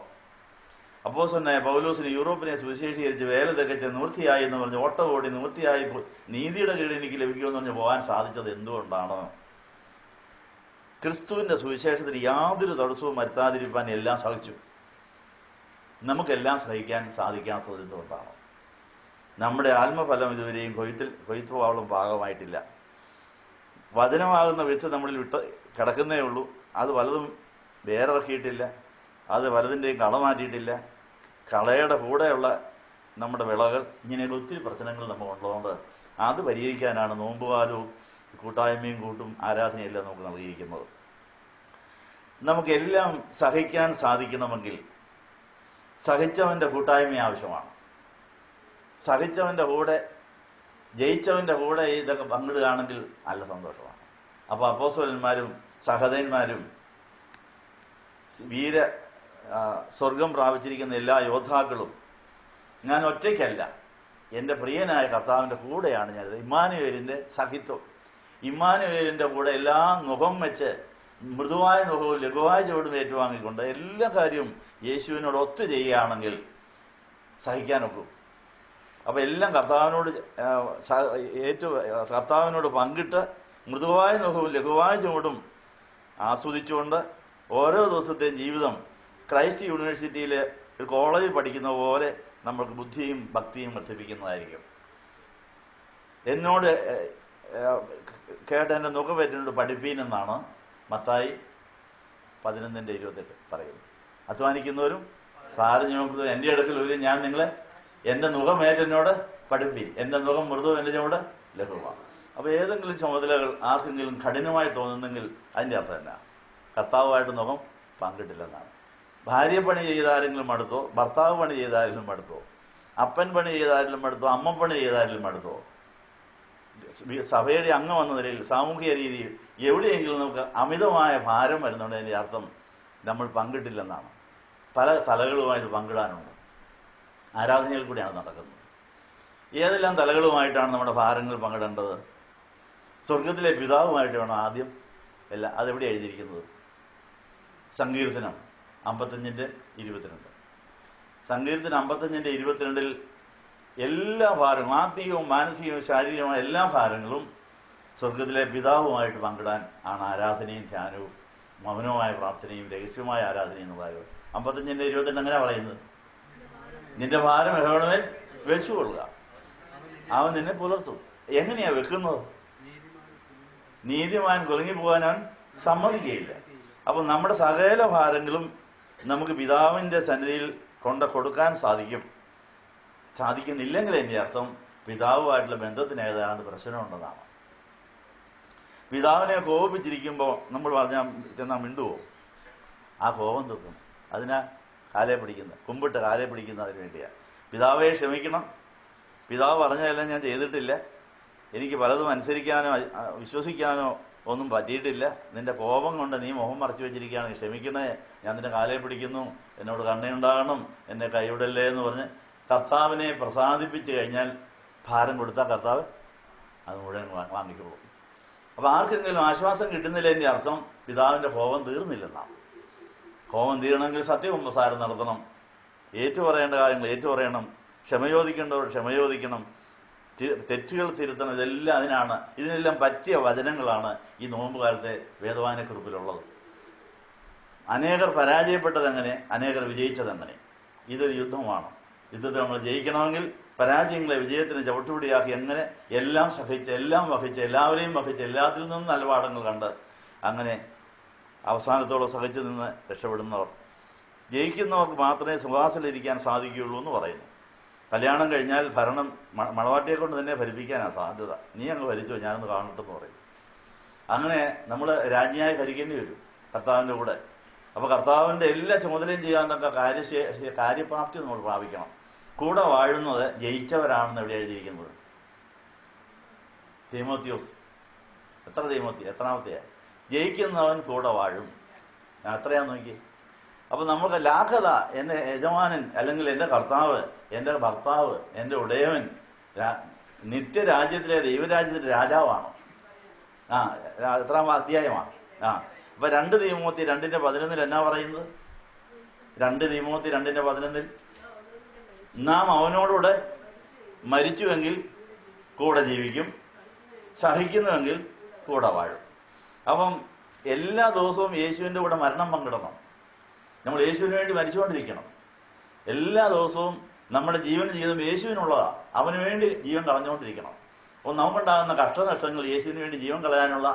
അപ്പോസ്തലനായ പൗലോസിന് യൂറോപ്പിനെ സുവിശേഷീകരിച്ച് വേല തികച്ച് നിവൃത്തിയായി എന്ന് പറഞ്ഞ് ഓട്ടം ഓടി നിവൃത്തിയായി നീതിയുടെ കീഴിൽ എനിക്ക് ലഭിക്കുമെന്ന് പറഞ്ഞ് പോകാൻ സാധിച്ചത് എന്തുകൊണ്ടാണ്? ക്രിസ്തുവിൻ്റെ സുവിശേഷത്തിന് യാതൊരു തടസ്സവും വരുത്താതിരിക്കാൻ എല്ലാം സഹിച്ചു. നമുക്കെല്ലാം സഹിക്കാൻ സാധിക്കാത്തത് എന്തുകൊണ്ടാണ്? നമ്മുടെ ആത്മഫലം ഇതുവരെയും കൊയ്ത്തുവാളും പാകമായിട്ടില്ല. വചനമാകുന്ന വിത്ത് നമ്മളിൽ കിടക്കുന്നേ ഉള്ളൂ. അത് പലതും വേറിറക്കിയിട്ടില്ല, അത് പലതിൻ്റെയും കള മാറ്റിയിട്ടില്ല. കളയുടെ കൂടെയുള്ള നമ്മുടെ വിളകൾ, ഇങ്ങനെയുള്ള ഒത്തിരി പ്രശ്നങ്ങൾ നമുക്കുള്ളതുകൊണ്ട് അത് പരിഹരിക്കാനാണ് നോമ്പുകാലവും കൂട്ടായ്മയും കൂട്ടും ആരാധനയെല്ലാം നമുക്ക് നൽകിയിരിക്കുന്നത്. നമുക്കെല്ലാം സഹിക്കാൻ സാധിക്കണമെങ്കിൽ സഹിച്ചവൻ്റെ കൂട്ടായ്മ ആവശ്യമാണ്. സഹിച്ചവൻ്റെ കൂടെ, ജയിച്ചവൻ്റെ കൂടെ ഇതൊക്കെ പങ്കിടുകയാണെങ്കിൽ നല്ല സന്തോഷമാണ്. അപ്പോൾ അപ്പോസ്തലന്മാരും സഹദന്മാരും സ്വർഗം പ്രാപിച്ചിരിക്കുന്ന എല്ലാ യോദ്ധാക്കളും ഞാൻ ഒറ്റയ്ക്കല്ല, എൻ്റെ പ്രിയനായ കർത്താവിൻ്റെ കൂടെയാണ് ഞാനിത്. ഇമ്മാനുവേലിൻ്റെ സഹിത്വം, ഇമ്മാനുവേലിൻ്റെ കൂടെ എല്ലാം മുഖം വെച്ച് മൃദുവായ മുഖവും ലഘുവായ ചുവടും ഏറ്റുവാങ്ങിക്കൊണ്ട് എല്ലാ കാര്യവും യേശുവിനോട് ഒത്തു ചെയ്യുകയാണെങ്കിൽ സഹിക്കാനൊക്കും. അപ്പോൾ എല്ലാം കർത്താവിനോട് പങ്കിട്ട് മൃദുവായ മുഖവും ലഘുവായ ചുവടും ആസ്വദിച്ചുകൊണ്ട് ഓരോ ദിവസത്തെയും ജീവിതം ക്രൈസ്റ്റ് യൂണിവേഴ്സിറ്റിയിൽ ഒരു കോളേജിൽ പഠിക്കുന്ന പോലെ നമ്മൾക്ക് ബുദ്ധിയും ഭക്തിയും വർദ്ധിപ്പിക്കുന്നതായിരിക്കും. എന്നോട് കേട്ട എൻ്റെ നുഖപേറ്റിനോട് പഠിപ്പീനെന്നാണ് മത്തായി 11:28 പറയുന്നത്. അധ്വാനിക്കുന്നവരും ഭാരം ചുമക്കുന്നവരും എൻ്റെ അടുക്കൽ വരും, ഞാൻ നിങ്ങളെ എൻ്റെ നുഖമേറ്റെന്നോട് പഠിപ്പീൻ, എൻ്റെ നുഖം മൃദുവും എൻ്റെ ചുവട് ലഘുവാണ്. അപ്പോൾ ഏതെങ്കിലും ചുമതലകൾ ആർക്കെങ്കിലും കഠിനമായി തോന്നുന്നെങ്കിൽ അതിൻ്റെ അർത്ഥം എന്നാ? കർത്താവുമായിട്ട് നുഖം പങ്കിട്ടില്ലെന്നാണ്. ഭാര്യ പണി ചെയ്താരെങ്കിലും മടുത്തോ, ഭർത്താവ് പണി ചെയ്താരെങ്കിലും മടുത്തോ, അപ്പൻ പണി ചെയ്താരെങ്കിലും മടുത്തോ, അമ്മ പണി ചെയ്താരെങ്കിലും മടുത്തോ, സഭയുടെ അംഗം എന്ന നിലയിൽ സാമൂഹിക രീതിയിൽ എവിടെയെങ്കിലും നമുക്ക് അമിതമായ ഭാരം വരുന്നുണ്ടതിൻ്റെ അർത്ഥം നമ്മൾ പങ്കിട്ടില്ലെന്നാണ്. പല തലകളുമായിട്ട് പങ്കിടാനുണ്ട്. ആരാധനയിൽ കൂടിയാണ് നടക്കുന്നത്. ഏതെല്ലാം തലകളുമായിട്ടാണ് നമ്മുടെ ഭാരങ്ങൾ പങ്കിടേണ്ടത്? സ്വർഗത്തിലെ പിതാവുമായിട്ട് വേണം ആദ്യം എല്ലാം. അതെവിടെ എഴുതിയിരിക്കുന്നത്? സങ്കീർത്തനം 55:22. സങ്കീർത്തനം 55:22 എല്ലാ ഭാരങ്ങളും, ആത്മീയവും മാനസികവും ശാരീരികവുമായ എല്ലാ ഭാരങ്ങളും സ്വർഗത്തിലെ പിതാവുമായിട്ട് പങ്കിടാൻ ആണ് ആരാധനയും ധ്യാനവും മൗനമായ പ്രാർത്ഥനയും രഹസ്യമായ ആരാധനയും എന്ന് പറയുന്നത്. 55:22 എങ്ങനെയാണ് പറയുന്നത്? നിന്റെ ഭാരം യഹോവയിൽ വെച്ചുകൊള്ളുക, അവൻ നിന്നെ പുലർത്തും. എങ്ങനെയാ വെക്കുന്നത്? നീതിമാൻ കുലുങ്ങിപ്പോകാൻ അവൻ സമ്മതിക്കുകയില്ല. അപ്പം നമ്മുടെ സകല ഭാരങ്ങളും നമുക്ക് പിതാവിൻ്റെ സന്നിധിയിൽ കൊടുക്കാൻ സാധിക്കുന്നില്ലെങ്കിൽ എൻ്റെ അർത്ഥം പിതാവുമായിട്ടുള്ള ബന്ധത്തിന് ഏതാണ്ട് പ്രശ്നമുണ്ടെന്നാണ്. പിതാവിനെ കോപിച്ചിരിക്കുമ്പോൾ നമ്മൾ പറഞ്ഞാൽ ചെന്നാൽ മിണ്ടുവോ? ആ കോപം തീർക്കും. അതിനാ കാലേ പിടിക്കുന്നത്, കുമ്പിട്ട് കാലേ പിടിക്കുന്നത് അതിന് വേണ്ടിയാണ്. പിതാവെ ക്ഷമിക്കണം, പിതാവ് പറഞ്ഞതെല്ലാം ഞാൻ ചെയ്തിട്ടില്ല, എനിക്ക് പലതും അനുസരിക്കാനോ വിശ്വസിക്കാനോ ഒന്നും പറ്റിയിട്ടില്ല, നിന്റെ കോപം കൊണ്ട് നീ മുഖം മറച്ചു വെച്ചിരിക്കുകയാണ്, ക്ഷമിക്കണേ, ഞാൻ നിന്റെ കാലേ പിടിക്കുന്നു, എന്നോട് കണ്ണയുണ്ടാകണം, എന്നെ കൈവിടല്ലേ എന്ന് പറഞ്ഞ് കർത്താവിനെ പ്രസാദിപ്പിച്ചു കഴിഞ്ഞാൽ ഭാരം കൊടുത്താൽ കർത്താവ് അത് മുഴുവൻ വാങ്ങിക്കോളും. അപ്പോൾ ആർക്കെങ്കിലും ആശ്വാസം കിട്ടുന്നില്ല എൻ്റെ അർത്ഥം പിതാവിൻ്റെ കോപം തീർന്നില്ലെന്നാണ്. കോപം തീരണമെങ്കിൽ സത്യകുമ്പസാരം നടത്തണം, ഏറ്റുപറയേണ്ട കാര്യങ്ങൾ ഏറ്റുപറയണം, ക്ഷമ ചോദിക്കേണ്ടവർ ക്ഷമ ചോദിക്കണം, തെറ്റുകൾ തിരുത്തണം. ഇതെല്ലാം അതിനാണ്. ഇതിനെല്ലാം പറ്റിയ വചനങ്ങളാണ് ഈ നോമ്പ് കാലത്തെ വേദവായനക്കുറിപ്പിലുള്ളത്. അനേകർ പരാജയപ്പെട്ടതെങ്ങനെ, അനേകർ വിജയിച്ചതെങ്ങനെ. ഇതൊരു യുദ്ധമാണ്. യുദ്ധത്തിൽ നമ്മൾ ജയിക്കണമെങ്കിൽ പരാജയങ്ങളെ വിജയത്തിന് ചവിട്ടുപിടിയാക്കി എങ്ങനെ എല്ലാം സഹിച്ച്, എല്ലാം വഹിച്ച്, എല്ലാവരെയും വഹിച്ച്, എല്ലാത്തിൽ നിന്നും നല്ല പാഠങ്ങൾ കണ്ട് അങ്ങനെ അവസാനത്തോളം സഹിച്ചു നിന്ന് രക്ഷപ്പെടുന്നവർ, ജയിക്കുന്നവർക്ക് മാത്രമേ സുഖാസനത്തിലിരിക്കാൻ സാധിക്കുകയുള്ളൂ എന്ന് പറയുന്നു. കല്യാണം കഴിഞ്ഞാൽ ഭരണം മണവാട്ടിയെ കൊണ്ട് തന്നെ ഭരിപ്പിക്കാനാണ് സാധ്യത. നീ അങ്ങ് ഭരിച്ചോ, ഞാനൊന്ന് കാണട്ടെന്ന് പറയും. അങ്ങനെ നമ്മൾ രാജ്ഞിയായി ഭരിക്കേണ്ടി വരും കർത്താവിൻ്റെ കൂടെ. അപ്പോൾ കർത്താവിൻ്റെ എല്ലാ ചുമതലയും ചെയ്യാവുന്നൊക്കെ കാര്യപ്രാപ്തി നമ്മൾ പ്രാപിക്കണം. കൂടെ വാഴുന്നത് ജയിച്ചവരാണെന്ന് എവിടെ എഴുതിയിരിക്കുന്നത്? തീമോത്തിയോസ്. എത്രാമത്തെയാ? ജയിക്കുന്നവൻ കൂടെ വാഴും. എത്രയാന്ന് നോക്കി. അപ്പം നമുക്ക് ലാഘത, എൻ്റെ യജമാനൻ അല്ലെങ്കിൽ എൻ്റെ കർത്താവ്, എൻ്റെ ഭർത്താവ്, എൻ്റെ ഉടയവൻ നിത്യരാജ്യത്തിലെ ദൈവരാജ്യത്തിൻ്റെ രാജാവാണ്. എത്രാം അധ്യായമാണ്? അപ്പം 2 തീമോത്തി 2:11 എന്നാ പറയുന്നത്? 2 തീമോത്തി 2:11 നാം അവനോടുകൂടെ മരിച്ചുവെങ്കിൽ കൂടെ ജീവിക്കും, സഹിക്കുന്നുവെങ്കിൽ കൂടെ വാഴും. അപ്പം എല്ലാ ദിവസവും യേശുവിൻ്റെ കൂടെ മരണം പങ്കിടണം. നമ്മൾ യേശുവിന് വേണ്ടി മരിച്ചുകൊണ്ടിരിക്കണം. എല്ലാ ദിവസവും നമ്മുടെ ജീവിതം യേശുവിനുള്ളതാണ്. അവന് വേണ്ടി ജീവൻ കളഞ്ഞുകൊണ്ടിരിക്കണം. അപ്പോൾ നമുക്കുണ്ടാകുന്ന കഷ്ടനഷ്ടങ്ങൾ യേശുവിന് വേണ്ടി ജീവൻ കളയാനുള്ള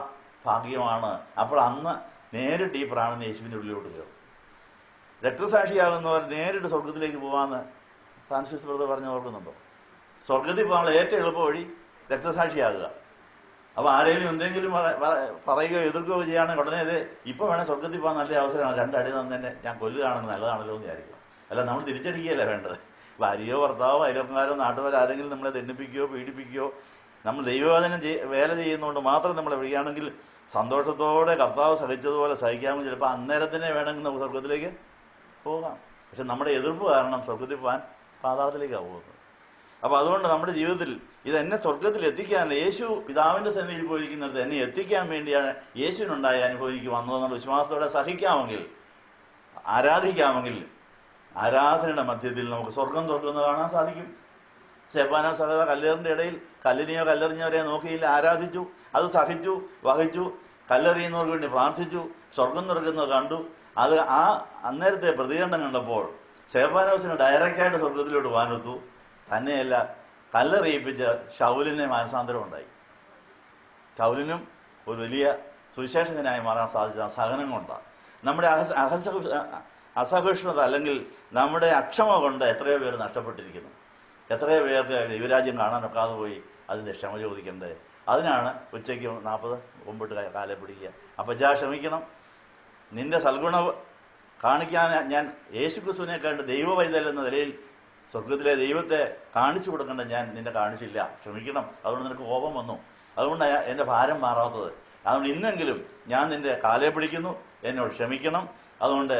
ഭാഗ്യമാണ്. അപ്പോൾ അന്ന് നേരിട്ട് ഈ പ്രാണൻ യേശുവിൻ്റെ ഉള്ളിലോട്ട് കയറും. രക്തസാക്ഷിയാകുന്നവർ നേരിട്ട് സ്വർഗത്തിലേക്ക് പോകാമെന്ന് ഫ്രാൻസിസ് ബ്രദർ പറഞ്ഞ് ഓർക്കുന്നുണ്ടോ? സ്വർഗത്തിൽ പോകാനുള്ള ഏറ്റവും എളുപ്പ വഴി രക്തസാക്ഷിയാകുക. അപ്പോൾ ആരെങ്കിലും എന്തെങ്കിലും പറയുകയോ എതിർക്കുകയോ ചെയ്യുകയാണെങ്കിൽ ഉടനെ ഇത് ഇപ്പോൾ വേണേൽ സ്വർഗത്തിൽ പോകാൻ നല്ല അവസരമാണ്, 2 അടി തന്നെ ഞാൻ കൊല്ലുകയാണെന്ന് നല്ലതാണല്ലോ എന്ന് വിചാരിക്കും. അല്ല, നമ്മൾ തിരിച്ചടിക്കുകയല്ല വേണ്ടത്. ഭാര്യയോ ഭർത്താവോ അയൽവക്കക്കാരോ നാട്ടുകാരോ ആരെങ്കിലും നമ്മളെ തെന്നിപ്പിക്കുകയോ പീഡിപ്പിക്കുകയോ നമ്മൾ ദൈവവചനം വേല ചെയ്യുന്നതുകൊണ്ട് മാത്രം നമ്മളെ വിളിക്കുകയാണെങ്കിൽ സന്തോഷത്തോടെ കർത്താവ് സഹിച്ചതുപോലെ സഹിക്കാമെങ്കിൽ ചിലപ്പോൾ അന്നേരത്തിനെ വേണമെങ്കിൽ നമുക്ക് സ്വർഗത്തിലേക്ക് പോകാം. പക്ഷെ നമ്മുടെ എതിർപ്പ് കാരണം സ്വർഗത്തിൽ പോകാൻ പാതാളത്തിലേക്കാണ് പോകുന്നത്. അപ്പോൾ അതുകൊണ്ട് നമ്മുടെ ജീവിതത്തിൽ ഇത് എന്നെ സ്വർഗത്തിൽ എത്തിക്കാനല്ല, യേശു പിതാവിൻ്റെ സന്നിധിയിൽ പോയിരിക്കുന്നിടത്ത് എന്നെ എത്തിക്കാൻ വേണ്ടിയാണ് യേശുവിനുണ്ടായ അനുഭവം എനിക്ക് വന്നതെന്നുള്ള വിശ്വാസത്തോടെ സഹിക്കാമെങ്കിൽ, ആരാധിക്കാമെങ്കിൽ ആരാധനയുടെ മധ്യത്തിൽ നമുക്ക് സ്വർഗം തുറക്കുന്നത് കാണാൻ സാധിക്കും. സ്തെഫാനോ സഹോദര കല്ലേറിൻ്റെ ഇടയിൽ കല്ലിനെയോ കല്ലെറിഞ്ഞവരെ നോക്കിയില്ല, ആരാധിച്ചു, അത് സഹിച്ചു, വഹിച്ചു, കല്ലെറിയുന്നവർക്ക് വേണ്ടി പ്രാർത്ഥിച്ചു, സ്വർഗം തുറക്കുന്നത് കണ്ടു. അത് അന്നേരത്തെ പ്രതികരണം കണ്ടപ്പോൾ സ്തെഫാനോസിന് ഡയറക്റ്റായിട്ട് സ്വർഗത്തിലോട്ട് പോകാനൊത്തു. തന്നെയല്ല, കല്ലെറിയിപ്പിച്ച് ശൗലിനെ മാനസാന്തരം ഉണ്ടായി. ശൗലിനും ഒരു വലിയ സുവിശേഷകനായി മാറാൻ സാധിച്ച സഹനം കൊണ്ടാണ്. നമ്മുടെ അസഹിഷ്ണുത അല്ലെങ്കിൽ നമ്മുടെ അക്ഷമ കൊണ്ട് എത്രയോ പേര് നഷ്ടപ്പെട്ടിരിക്കുന്നു. എത്രയോ പേർക്ക് ദൈവരാജ്യം കാണാനൊക്കാതെ പോയി. അതിൻ്റെ ക്ഷമ ചോദിക്കണ്ടേ? അതിനാണ് ഉച്ചയ്ക്ക് 40 മുമ്പിട്ട് കാലെ പിടിക്കുക. അപ്പം ക്ഷമിക്കണം. നിന്റെ സൽഗുണം കാണിക്കാൻ ഞാൻ യേശുക്രിസ്തുവിനെ കണ്ട് ദൈവവൈതൽ എന്ന നിലയിൽ സ്വർഗത്തിലെ ദൈവത്തെ കാണിച്ചു കൊടുക്കേണ്ട ഞാൻ നിന്നെ കാണിച്ചില്ല, ക്ഷമിക്കണം. അതുകൊണ്ട് നിനക്ക് കോപം വന്നു, അതുകൊണ്ടാണ് എൻ്റെ ഭാരം മാറാത്തത്. അതുകൊണ്ട് ഇന്നെങ്കിലും ഞാൻ നിന്റെ കാലെ പിടിക്കുന്നു, എന്നോട് ക്ഷമിക്കണം. അതുകൊണ്ട്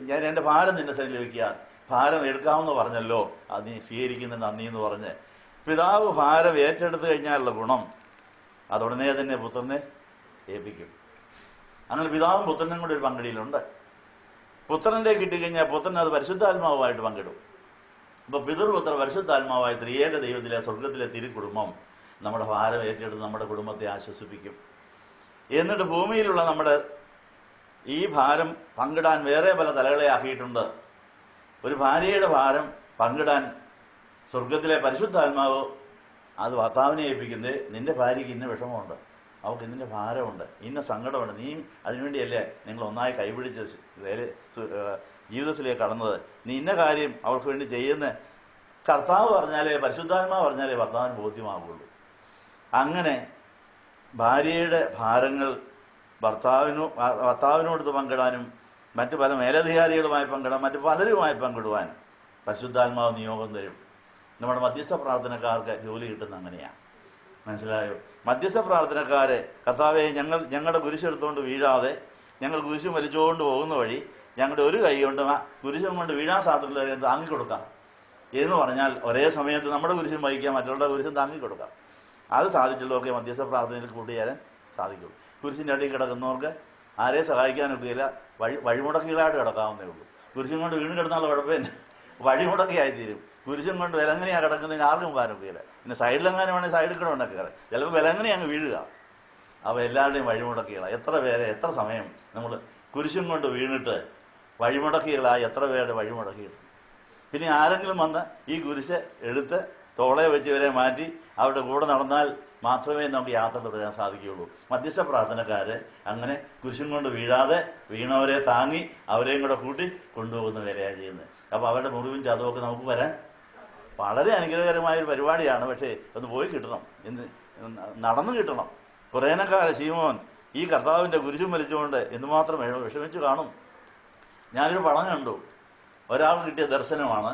ഞാൻ എൻ്റെ ഭാരം നിന്റെ സൈഡിൽ വയ്ക്കുക. ഭാരം എടുക്കാമെന്ന് പറഞ്ഞല്ലോ, അത് നീ സ്വീകരിക്കുന്ന നന്ദി എന്ന് പറഞ്ഞ് പിതാവ് ഭാരം ഏറ്റെടുത്തു കഴിഞ്ഞാലുള്ള ഗുണം അതുടനെ തന്നെ പുത്രനെ ഏൽപ്പിക്കും. അങ്ങനെ പിതാവും പുത്രനും കൂടെ ഒരു പങ്കിടിയിലുണ്ട്. പുത്രൻ്റെ കിട്ടിക്കഴിഞ്ഞാൽ പുത്രൻ അത് പരിശുദ്ധാത്മാവുമായിട്ട് പങ്കിടും. അപ്പോൾ പിതൃപുത്ര പരിശുദ്ധാത്മാവായ ത്രിയേക ദൈവത്തിലെ സ്വർഗത്തിലെ തിരുക്കുടുംബം നമ്മുടെ ഭാരം ഏറ്റെടുത്ത് നമ്മുടെ കുടുംബത്തെ ആശ്വസിപ്പിക്കും. എന്നിട്ട് ഭൂമിയിലുള്ള നമ്മുടെ ഈ ഭാരം പങ്കിടാൻ വേറെ പല തലകളെ ആക്കിയിട്ടുണ്ട്. ഒരു ഭാര്യയുടെ ഭാരം പങ്കിടാൻ സ്വർഗത്തിലെ പരിശുദ്ധാത്മാവ് അത് ഭർത്താവിനെ ഏൽപ്പിക്കുന്നത്. നിന്റെ ഭാര്യയ്ക്ക് ഇന്ന വിഷമമുണ്ട്, അവൾക്ക് ഇതിൻ്റെ ഭാരമുണ്ട്, ഇന്ന സങ്കടമുണ്ട്, നീ അതിനുവേണ്ടിയല്ലേ നിങ്ങൾ ഒന്നായി കൈപിടിച്ച് ജീവിതത്തിലേക്ക് കടന്നത്, നീ ഇന്ന കാര്യം അവൾക്ക് വേണ്ടി ചെയ്യുന്ന കർത്താവ് പറഞ്ഞാലേ, പരിശുദ്ധാത്മാവ് പറഞ്ഞാലേ ഭർത്താവിന് ബോധ്യമാകുള്ളൂ. അങ്ങനെ ഭാര്യയുടെ ഭാരങ്ങൾ ഭർത്താവിനോട് പങ്കിടാനും മറ്റു പല മേലധികാരികളുമായി പങ്കിടാൻ മറ്റു പലരുമായി പങ്കിടുവാൻ പരിശുദ്ധാത്മാവ് നിയോഗം തരും. നമ്മുടെ മധ്യസ്ഥ പ്രാർത്ഥനക്കാർക്ക് ജോലി കിട്ടുന്ന അങ്ങനെയാണ്. മനസ്സിലായോ? മധ്യസ്ഥ പ്രാർത്ഥനക്കാരെ കർത്താവെ ഞങ്ങളുടെ കുരിശെടുത്തുകൊണ്ട് വീഴാതെ, ഞങ്ങൾ കുരിശും വലിച്ചുകൊണ്ട് പോകുന്ന വഴി ഞങ്ങളുടെ ഒരു കൈ കൊണ്ട് കുരിശും കൊണ്ട് വീഴാൻ സാധ്യതയുള്ളവരെ താങ്ങിക്കൊടുക്കാം എന്ന് പറഞ്ഞാൽ ഒരേ സമയത്ത് നമ്മുടെ കുരിശും വഹിക്കാം, മറ്റുള്ള കുരിശും താങ്ങിക്കൊടുക്കാം. അത് സാധിച്ചുള്ളവർക്ക് മധ്യസ്ഥ പ്രാർത്ഥനയിൽ കൂട്ടിയേരാൻ സാധിക്കും. കുരിശിൻ്റെ അടിയിൽ കിടക്കുന്നവർക്ക് ആരെയും സഹായിക്കാനൊക്കെയില്ല, വഴിമുടക്കികളായിട്ട് കിടക്കാവുന്നേ ഉള്ളൂ. കുരിശും കൊണ്ട് വീണ് കിടന്നുള്ള കുഴപ്പമില്ല, വഴിമുടക്കിയായിത്തീരും. കുരിശും കൊണ്ട് വിലങ്ങനെയാണ് കിടക്കുന്നതിന് ആർക്കും പാരൊക്കെയില്ല. പിന്നെ സൈഡിലെങ്ങാനും വേണമെങ്കിൽ സൈഡിൽ കൂടെ ഉണ്ടാക്കുക, ചിലപ്പോൾ വിലങ്ങനെ അങ്ങ് വീഴുക. അപ്പോൾ എല്ലാവരുടെയും വഴിമുടക്കികള എത്ര പേരെ എത്ര സമയം നമ്മൾ കുരിശും കൊണ്ട് വീണിട്ട് വഴിമുടക്കികളായി എത്ര പേരുടെ വഴിമുടക്കിയിട്ട്. പിന്നെ ആരെങ്കിലും വന്ന് ഈ കുരിശ് എടുത്ത് തോളെ വെച്ച് ഇവരെ മാറ്റി അവരുടെ കൂടെ നടന്നാൽ മാത്രമേ നമുക്ക് യാത്ര തുടരാൻ സാധിക്കുകയുള്ളൂ. മധ്യസ്ഥ പ്രാർത്ഥനക്കാർ അങ്ങനെ കുരിശും കൊണ്ട് വീഴാതെ വീണവരെ താങ്ങി അവരെയും കൂടെ കൂട്ടി കൊണ്ടുപോകുന്ന വേലയാണ് ചെയ്യുന്നത്. അപ്പോൾ അവരുടെ മുറിവും ചതവൊക്കെ നമുക്ക് വരാൻ വളരെ അനുഗ്രഹകരമായൊരു പരിപാടിയാണ്. പക്ഷേ ഒന്ന് പോയി കിട്ടണം, നടന്നു കിട്ടണം. കുറേനക്കാര ശീമോൻ ഈ കർത്താവിൻ്റെ കുരിശും വലിച്ചുകൊണ്ട് എന്തുമാത്രം വിഷമിച്ചു കാണും. ഞാനൊരു പടം കണ്ടു, ഒരാൾ കിട്ടിയ ദർശനമാണ്.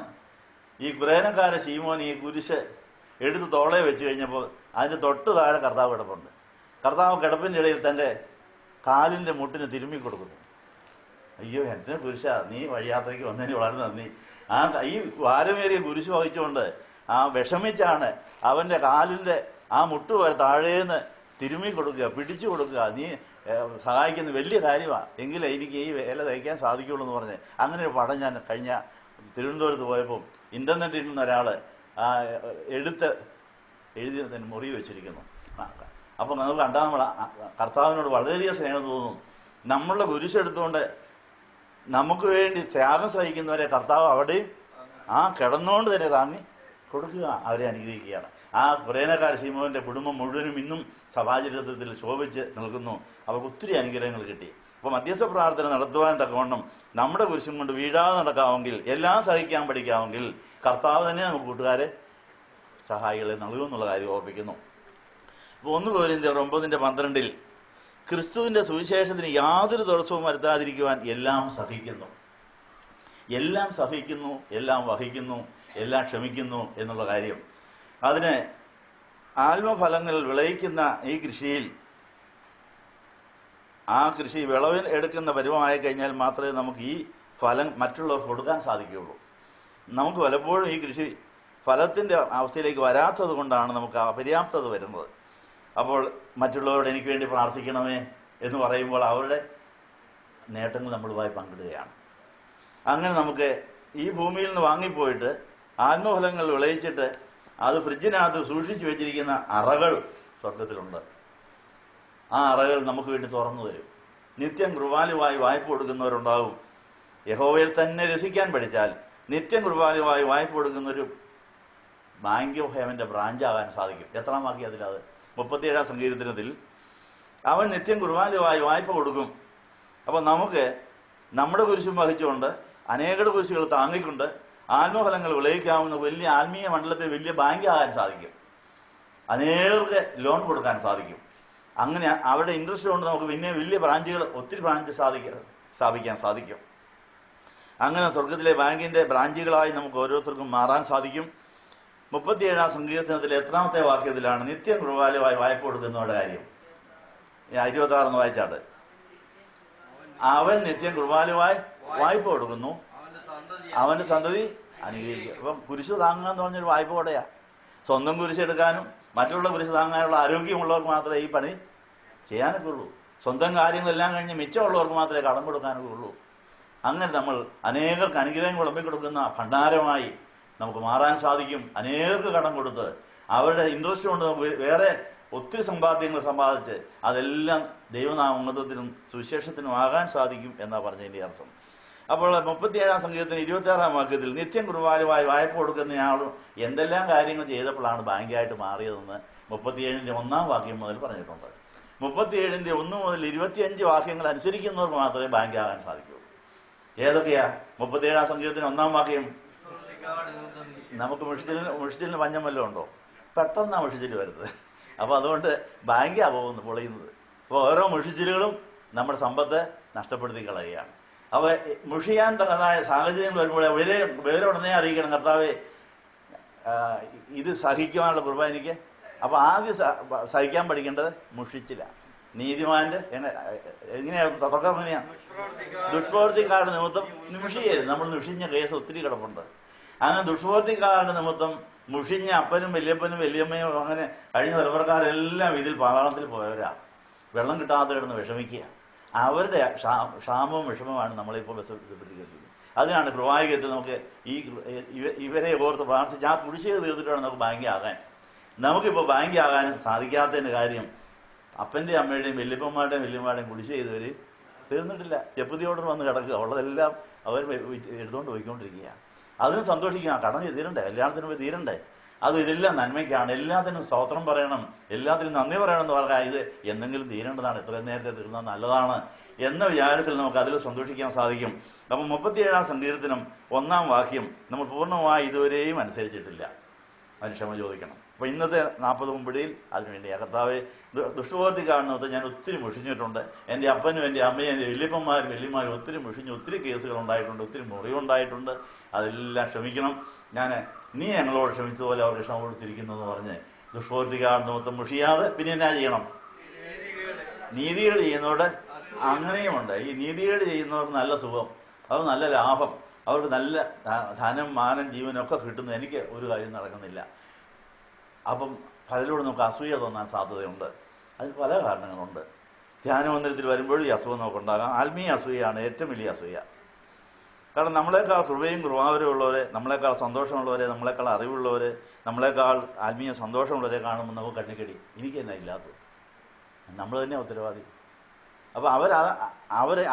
ഈ കുറേനക്കാര ശീമോൻ ഈ കുരിശ് എടുത്ത് തോളെ വെച്ച് കഴിഞ്ഞപ്പോൾ അതിൻ്റെ തൊട്ട് താഴെ കർത്താവ് കിടപ്പുണ്ട്. കർത്താവ് കിടപ്പിൻ്റെ ഇടയിൽ തൻ്റെ കാലിൻ്റെ മുട്ടിന് തിരുമ്മി കൊടുക്കുന്നു. അയ്യോ എൻ്റെ കുരിശ, നീ വഴിയാത്രയ്ക്ക് വന്നതിന് വളരെ നന്ദി. ഈ ഭാരമേറിയ കുരിശ് വഹിച്ചുകൊണ്ട് വിഷമിച്ചാണ് അവൻ്റെ കാലിൻ്റെ മുട്ട് വരെ താഴേന്ന് തിരുമ്മി കൊടുക്കുക, പിടിച്ചു കൊടുക്കുക. നീ സഹായിക്കുന്ന വലിയ കാര്യമാണ്, എങ്കിലേ എനിക്ക് ഈ വേല തയ്ക്കാൻ സാധിക്കുള്ളൂ എന്ന് പറഞ്ഞ് അങ്ങനെ ഒരു പടം ഞാൻ കഴിഞ്ഞ തിരുവനന്തപുരത്ത് പോയപ്പോൾ ഇൻ്റർനെറ്റിൽ നിന്ന് ഒരാൾ എടുത്ത് എഴുതി തന്നെ മുറി വെച്ചിരിക്കുന്നു. അപ്പം നമുക്ക് കണ്ടാൽ നമ്മൾ കർത്താവിനോട് വളരെയധികം സ്നേഹം തോന്നും. നമ്മളുടെ കുരിശെടുത്തുകൊണ്ട് നമുക്ക് വേണ്ടി ത്യാഗം സഹിക്കുന്നവരെ കർത്താവ് അവിടെയും കിടന്നുകൊണ്ട് തന്നെ താങ്ങി കൊടുക്കുക, അവരെ അനുഗ്രഹിക്കുകയാണ്. കുറേനക്കാര ശീമോൻ്റെ കുടുംബം മുഴുവനും ഇന്നും സഭാചരിത്രത്തിൽ ശോഭിച്ച് നിൽക്കുന്നു. അവർക്ക് ഒത്തിരി അനുഗ്രഹങ്ങൾ കിട്ടി. അപ്പോൾ മധ്യസ്ഥ പ്രാർത്ഥന നടത്തുവാൻ തക്കവണ്ണം നമ്മുടെ കുരിശും കൊണ്ട് വീഴാതെ നടക്കാമെങ്കിൽ, എല്ലാം സഹിക്കാൻ പഠിക്കാമെങ്കിൽ കർത്താവ് തന്നെ നമുക്ക് കൂട്ടുകാരെ സഹായികളെ നൽകുമെന്നുള്ള കാര്യം ഓർപ്പിക്കുന്നു. അപ്പോൾ 1 കൊരിന്ത്യർ 9:12 ക്രിസ്തുവിൻ്റെ സുവിശേഷത്തിന് യാതൊരു തടസ്സവും വരുത്താതിരിക്കുവാൻ എല്ലാം സഹിക്കുന്നു, എല്ലാം സഹിക്കുന്നു, എല്ലാം വഹിക്കുന്നു, എല്ലാം ക്ഷമിക്കുന്നു എന്നുള്ള കാര്യം. അതിന് ആത്മഫലങ്ങൾ വിളയിക്കുന്ന ഈ കൃഷിയിൽ കൃഷി വിളവിൽ എടുക്കുന്ന പരുവമായി കഴിഞ്ഞാൽ മാത്രമേ നമുക്ക് ഈ ഫലം മറ്റുള്ളവർക്ക് കൊടുക്കാൻ സാധിക്കുകയുള്ളൂ. നമുക്ക് പലപ്പോഴും ഈ കൃഷി ഫലത്തിൻ്റെ അവസ്ഥയിലേക്ക് വരാത്തത് കൊണ്ടാണ് നമുക്ക് അപര്യാപ്തത വരുന്നത്. അപ്പോൾ മറ്റുള്ളവരോട് എനിക്ക് വേണ്ടി പ്രാർത്ഥിക്കണമേ എന്ന് പറയുമ്പോൾ അവരുടെ നേട്ടങ്ങൾ നമ്മളുമായി പങ്കിടുകയാണ്. അങ്ങനെ നമുക്ക് ഈ ഭൂമിയിൽ നിന്ന് വാങ്ങിപ്പോയിട്ട് ആത്മഫലങ്ങൾ വിളയിച്ചിട്ട് അത് ഫ്രിഡ്ജിനകത്ത് സൂക്ഷിച്ചു വെച്ചിരിക്കുന്ന അറകൾ സ്വർഗത്തിലുണ്ട്. ആ അറകൾ നമുക്ക് വേണ്ടി തുറന്നു തരും. നിത്യം കൃപാലുവായി വായ്പ കൊടുക്കുന്നവരുണ്ടാവും. യഹോവയിൽ തന്നെ രസിക്കാൻ പഠിച്ചാൽ നിത്യം കൃപാലുവായി വായ്പ കൊടുക്കുന്നൊരു ബാങ്ക് ഓഫ് ഹെവൻ്റെ ബ്രാഞ്ചാകാൻ സാധിക്കും. എത്രാം വാക്യം അതിലത് 37-ാം സങ്കീർത്തനത്തിൽ അവൻ നിത്യം കൃപാലുവായി വായ്പ കൊടുക്കും. അപ്പോൾ നമുക്ക് നമ്മുടെ കുരിശും വഹിച്ചുകൊണ്ട് അനേകരുടെ കുരിശുകൾ താങ്ങിക്കൊണ്ട് ആത്മഫലങ്ങൾ വിളയിക്കാവുന്ന വലിയ ആത്മീയ മണ്ഡലത്തിൽ വലിയ ബാങ്ക് ആകാൻ സാധിക്കും. അനേകർക്ക് ലോൺ കൊടുക്കാൻ സാധിക്കും. അങ്ങനെ അവരുടെ ഇൻട്രസ്റ്റ് കൊണ്ട് നമുക്ക് പിന്നെ വലിയ ബ്രാഞ്ചുകൾ, ഒത്തിരി ബ്രാഞ്ച് സ്ഥാപിക്കാൻ സാധിക്കും. അങ്ങനെ സ്വർഗത്തിലെ ബാങ്കിൻ്റെ ബ്രാഞ്ചുകളായി നമുക്ക് ഓരോരുത്തർക്കും മാറാൻ സാധിക്കും. 37-ാം സങ്കീർത്തനത്തിലെ എത്രാമത്തെ വാക്യത്തിലാണ് നിത്യം കൃപാലുവായി വായ്പ കൊടുക്കുന്നവരുടെ കാര്യം. 26 വായിച്ചാട്ട്, അവൻ നിത്യം കൃപാലുവായി വായ്പ കൊടുക്കുന്നു, അവൻ്റെ സന്തതി അനുഗ്രഹിക്കുക. അപ്പം കുരിശ് താങ്ങുക എന്ന് പറഞ്ഞൊരു വായ്പ കൂടെയാ. സ്വന്തം കുരിശെടുക്കാനും മറ്റുള്ള കുരിശ് താങ്ങാനുള്ള ആരോഗ്യമുള്ളവർക്ക് മാത്രമേ ഈ പണി ചെയ്യാനൊക്കെ ഉള്ളൂ. സ്വന്തം കാര്യങ്ങളെല്ലാം കഴിഞ്ഞ് മിച്ചമുള്ളവർക്ക് മാത്രമേ കടം കൊടുക്കാനൊക്കെ ഉള്ളൂ. അങ്ങനെ നമ്മൾ അനേകർക്ക് അനുഗ്രഹം വിളമ്പിക്കൊടുക്കുന്ന ഭണ്ഡാരമായി നമുക്ക് മാറാൻ സാധിക്കും. അനേകർക്ക് കടം കൊടുത്ത് അവരുടെ ഇൻട്രസ്റ്റ് കൊണ്ട് നമുക്ക് വേറെ ഒത്തിരി സമ്പാദ്യങ്ങൾ സമ്പാദിച്ച് അതെല്ലാം ദൈവനാമത്വത്തിനും സുവിശേഷത്തിനും ആകാൻ സാധിക്കും എന്നാണ് പറഞ്ഞതിൻ്റെ അർത്ഥം. അപ്പോൾ 37-ാം സങ്കീർത്തനം 26-ാം വാക്യത്തിൽ നിത്യം കൃപാലുവായി വായ്പ കൊടുക്കുന്നയാൾ എന്തെല്ലാം കാര്യങ്ങൾ ചെയ്തപ്പോഴാണ് ബാങ്കായിട്ട് മാറിയതെന്ന് 37-ന്റെ 1-ാം വാക്യം മുതൽ പറഞ്ഞിട്ടുണ്ട്. 37-ന്റെ 1 മുതൽ 25 വാക്യങ്ങൾ അനുസരിക്കുന്നവർക്ക് മാത്രമേ ബാങ്ക് ആകാൻ സാധിക്കുള്ളൂ. ഏതൊക്കെയാ? 37-ാം സങ്കീർത്തനം 1-ാം വാക്യം, നമുക്ക് മുഷിച്ചിലിന് പഞ്ഞം വല്ലതും ഉണ്ടോ? പെട്ടെന്നാണ് മുഷിച്ചിൽ വരുന്നത്. അപ്പോൾ അതുകൊണ്ട് ബാങ്കാണ് പോകുന്നത്, പൊളിയുന്നത്. അപ്പോൾ ഓരോ മുഷിച്ചിലുകളും നമ്മുടെ സമ്പത്ത് നഷ്ടപ്പെടുത്തി കളയുകയാണ്. അപ്പോൾ മുഷിയാൻ തക്കതായ സാഹചര്യങ്ങൾ വരുമ്പോൾ വേരോടനെ അറിയിക്കണം, കർത്താവേ ഇത് സഹിക്കുവാനുള്ള കൃപ എനിക്ക്. അപ്പോൾ ആദ്യം സഹിക്കാൻ പഠിക്കേണ്ടത് മുഷിച്ചില്ല. നീതിമാൻ്റെ എങ്ങനെയാണ് തുടക്കം? എങ്ങനെയാണ്? ദുഷ്പ്രവർത്തിക്കാരുടെ നിമിത്തം മുഷിയരുത്. നമ്മൾ മുഷിഞ്ഞ കേസ് ഒത്തിരി കിടപ്പുണ്ട്. അങ്ങനെ ദുഷ്പ്രവർത്തിക്കാരുടെ നിമിത്തം മുഷിഞ്ഞ അപ്പനും വല്യപ്പനും വല്യമ്മയും അങ്ങനെ കഴിഞ്ഞ തലമുറക്കാരെല്ലാം ഇതിൽ പാതാളത്തിൽ പോയവരാ. വെള്ളം കിട്ടാതെ കിടന്ന് വിഷമിക്കുക. അവരുടെ ക്ഷാമവും വിഷമമാണ് നമ്മളിപ്പോൾ ബന്ധപ്പെടുത്തിക്കുന്നത്. അതിനാണ് കൃപായുഗത്തിൽ നമുക്ക് ഇവരെ ഓർത്ത് പ്രാർത്ഥിച്ച് ആ കുടിശ്ശിക തീർത്തിട്ടാണ് നമുക്ക് ബാങ്കാകാൻ. നമുക്കിപ്പോൾ ബാങ്കാകാൻ സാധിക്കാത്തതിൻ്റെ കാര്യം അപ്പൻ്റെയും അമ്മയുടെയും വല്യപ്പന്മാരുടെയും വല്യമ്മയുടെയും കുടിശ്ശിക ഇതുവരെ തീർന്നിട്ടില്ല. ജപ്തി ഓർഡർ വന്ന് കിടക്കുക, ഉള്ളതെല്ലാം അവർ എടുത്തുകൊണ്ട് പോയിക്കൊണ്ടിരിക്കുക. അതിന് സന്തോഷിക്കുക, കടം തീരണ്ടേ, കല്യാണത്തിന് പോയി തീരണ്ടേ. ഇതെല്ലാം നന്മയ്ക്കാണ്, എല്ലാത്തിനും സ്തോത്രം പറയണം, എല്ലാത്തിനും നന്ദി പറയണം എന്ന് പറഞ്ഞാൽ ഇത് എന്തെങ്കിലും തീരേണ്ടതാണ്, എത്രയും നേരത്തെ തീർന്നാൽ നല്ലതാണ് എന്ന വിചാരത്തിൽ നമുക്ക് അതിൽ സന്തോഷിക്കാൻ സാധിക്കും. അപ്പം 37-ാം സങ്കീർത്തനം 1-ാം വാക്യം നമ്മൾ പൂർണ്ണമായി ഇതുവരെയും അനുസരിച്ചിട്ടില്ല, അതിന് ക്ഷമ ചോദിക്കണം. അപ്പോൾ ഇന്നത്തെ 40 മുമ്പടിയിൽ അതിനുവേണ്ടി കർത്താവെ ദുഷ്ടപ്രവൃത്തി കാണുന്നത് ഞാൻ ഒത്തിരി മുഷിഞ്ഞിട്ടുണ്ട്. എൻ്റെ അപ്പനും എൻ്റെ അമ്മയും എൻ്റെ വല്യപ്പന്മാരും വല്യമാരും ഒത്തിരി മുഷിഞ്ഞ് ഒത്തിരി കേസുകൾ ഉണ്ടായിട്ടുണ്ട്, ഒത്തിരി മുറിവുണ്ടായിട്ടുണ്ട്. അതെല്ലാം ക്ഷമിക്കണം. നീ ഞങ്ങളോട് ക്ഷമിച്ചതുപോലെ അവർ ക്ഷമ കൊടുത്തിരിക്കുന്നു എന്ന് പറഞ്ഞ് ദുഷ്ടപ്രവൃത്തി കാണുന്ന മുഷിയാതെ പിന്നെ എന്നാ ചെയ്യണം? നീതികേട് ചെയ്യുന്നവരുടെ അങ്ങനെയുമുണ്ട്. ഈ നീതികേട് ചെയ്യുന്നവർക്ക് നല്ല സുഖം, അത് നല്ല ലാഭം, അവർക്ക് നല്ല ധനം മാനം ജീവനൊക്കെ കിട്ടുന്നു. എനിക്ക് ഒരു കാര്യം നടക്കുന്നില്ല. അപ്പം പലരോട് നമുക്ക് അസൂയ തോന്നാൻ സാധ്യതയുണ്ട്. അതിന് പല കാരണങ്ങളുണ്ട്. ധ്യാനമന്ദിരത്തിൽ വരുമ്പോഴും ഈ അസുഖം നമുക്കുണ്ടാകാം. ആത്മീയ അസൂയയാണ് ഏറ്റവും വലിയ അസൂയ. കാരണം നമ്മളെക്കാൾ കൃപയും കൃപാവരും ഉള്ളവരെ, നമ്മളെക്കാൾ സന്തോഷമുള്ളവരെ, നമ്മളെക്കാൾ അറിവുള്ളവരെ, നമ്മളെക്കാൾ ആത്മീയ സന്തോഷമുള്ളവരെ കാണുമ്പോൾ നമുക്ക് കണ്ണിക്കടി, എനിക്ക് തന്നെ ഇല്ലാത്തത്, നമ്മൾ തന്നെ ഉത്തരവാദി. അപ്പോൾ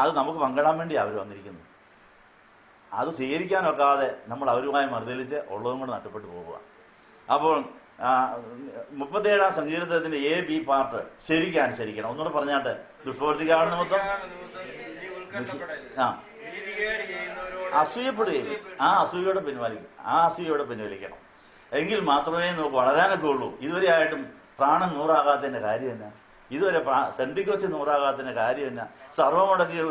അത് നമുക്ക് പങ്കിടാൻ വേണ്ടി അവർ വന്നിരിക്കുന്നു. അത് സ്വീകരിക്കാനൊക്കാതെ നമ്മൾ അവരുമായി മറുതലിച്ച് ഉള്ളതും കൂടെ നഷ്ടപ്പെട്ടു പോവുക. അപ്പോൾ 37-ാം സങ്കീർത്തനത്തിന്റെ A-B പാർട്ട് ശരിക്കും അനുസരിക്കണം. ഒന്നുകൂടെ പറഞ്ഞാട്ടെ. ദുഷ്പ്രവൃത്തിക്കാണ് നിമിത്തം അസൂയപ്പെടുകയും ആ അസൂയയോടെ പിൻവലിക്കണം. എങ്കിൽ മാത്രമേ നമുക്ക് വളരാനൊക്കെ ഉള്ളൂ. ഇതുവരെ ആയിട്ടും പ്രാണൻ 100 കാര്യം തന്നെ, ഇതുവരെ പെന്തിക്കോസ് 100 കാര്യം തന്നെ, സർവ്വമുടക്കികൾ